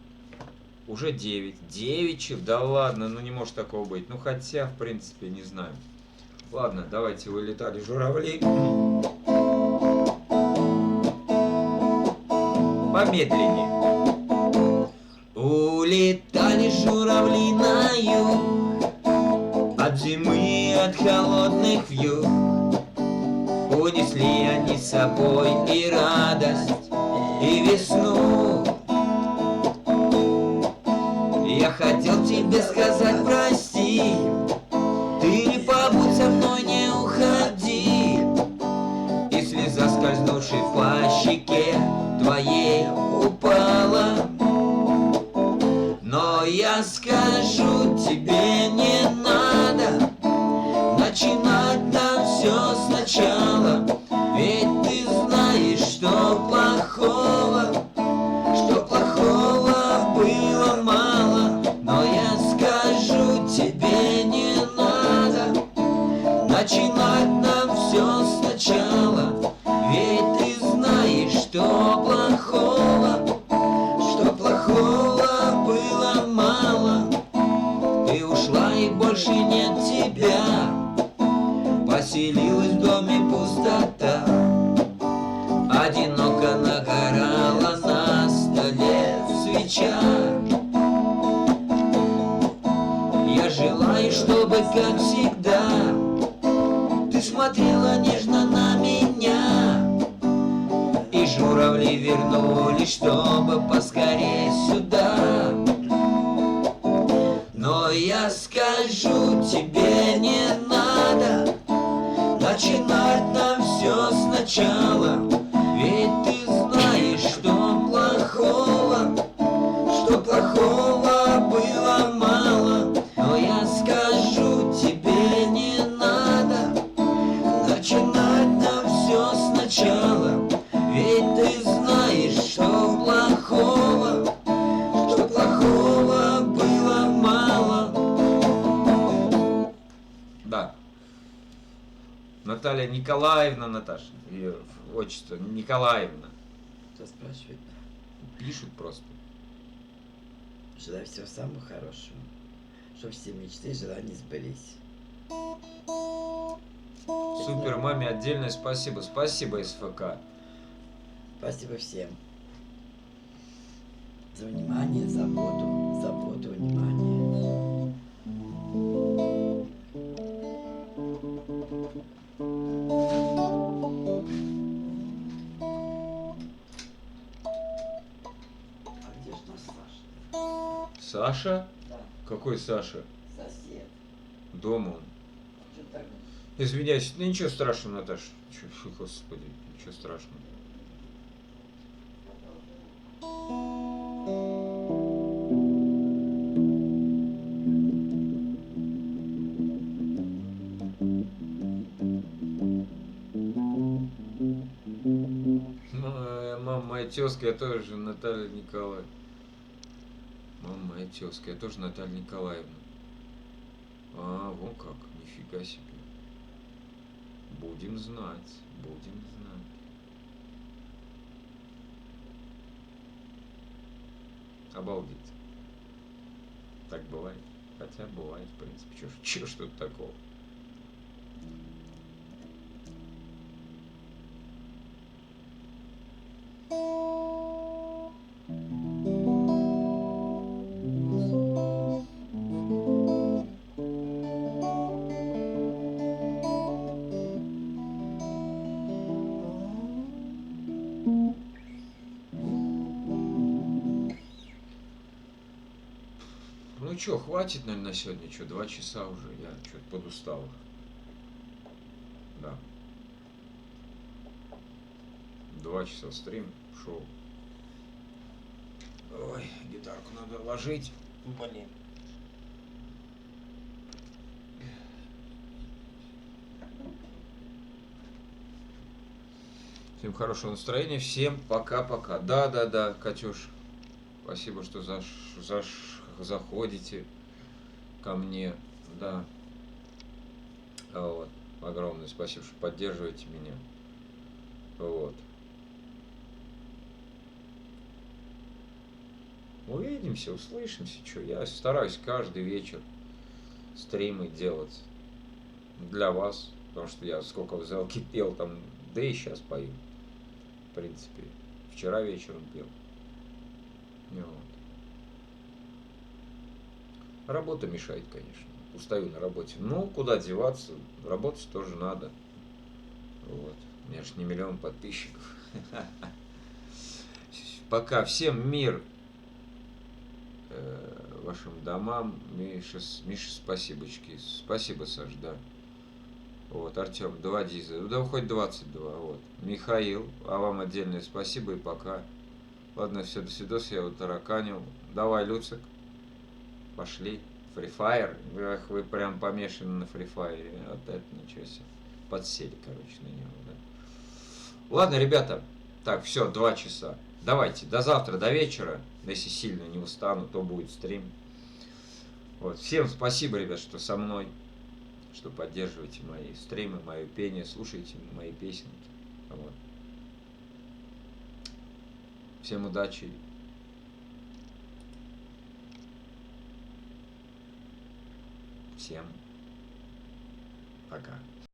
Уже 9. 9 да ладно, ну не может такого быть. Ну хотя, в принципе, не знаю. Ладно, давайте вылетали журавли. Помедленнее. Улетали журавли на юг, от зимы, от холодных вьюг. Унесли они с собой и радость, и весну. Я хотел тебе сказать прости, ты не побудь со мной, не уходи. И слеза, скользнувшей по щеке твоей, упала. Но я скажу тебе, не надо начинать нам все сначала. Ведь ты знаешь, что плохого было мало. Но я скажу тебе, не надо начинать нам все сначала. Ведь ты знаешь, что плохого было мало. Ты ушла и больше нет тебя. Поселилась в доме пустота. Одиноко нагорала на столе свеча. Я желаю, чтобы, как всегда, ты смотрела нежно на меня. И журавли вернулись, чтобы поскорее сюда. Но я скажу тебе, не надо начинать нам все сначала. Ведь ты знаешь, что плохого было мало. Но я скажу тебе, не надо начинать нам все сначала. Ведь ты знаешь, что плохого было мало. Да. Наталья Николаевна, Наташа. Ее отчество Николаевна. Кто спрашивает? Пишут просто. Желаю всего самого хорошего. Чтобы все мечты и желания сбылись. Супер, маме отдельное спасибо. Спасибо, СФК. Спасибо всем. За внимание, заботу, внимание. А где ж наш Саша? Саша? Да, Какой Саша? сосед. Дома он. Что так? Извиняюсь, ну ничего страшного, Наташа. Чё, господи, ничего страшного. Мама моя тезка, я тоже Наталья Николаевна. Мама моя тезка, я тоже Наталья Николаевна. А, вон как, нифига себе. Будем знать, будем знать. Обалдеть. Так бывает. Хотя бывает, в принципе. Чё ж тут такого? что, хватит, наверное, на сегодня. Что, 2 часа уже. Я что-то подустал. Да. 2 часа стрим шел. Ой, гитарку надо ложить. Блин. Всем хорошего настроения. Всем пока-пока. Да, Катюш. Спасибо, что заходите ко мне. Да. Вот. Огромное спасибо, что поддерживаете меня. Вот. Увидимся, услышимся. Что, я стараюсь каждый вечер стримы делать для вас. Потому что я сколько в залке пел там, да и сейчас пою. В принципе. Вчера вечером пел. Вот. Работа мешает, конечно. Устаю на работе. Ну, куда деваться? Работать тоже надо. Вот. У меня же не 1 миллион подписчиков. Пока. Всем мир вашим домам. Миша, спасибочки. Спасибо, Саш, да. Вот, Артем, 2 диза. Да, хоть 22. Вот. Михаил, а вам отдельное спасибо и пока. Ладно, все, до свидос, я вот тараканил. Давай, Люцик. Пошли. Free Fire. Эх, вы прям помешаны на Free Fire. Вот это ничего себе. Подсели, короче, на него, да. Ладно, ребята. Так, все, 2 часа. Давайте, до завтра, до вечера. Если сильно не устану, то будет стрим. Вот. Всем спасибо, ребят, что со мной. Что поддерживаете мои стримы, мое пение, слушаете мои песенки. Вот. Всем удачи. Всем пока.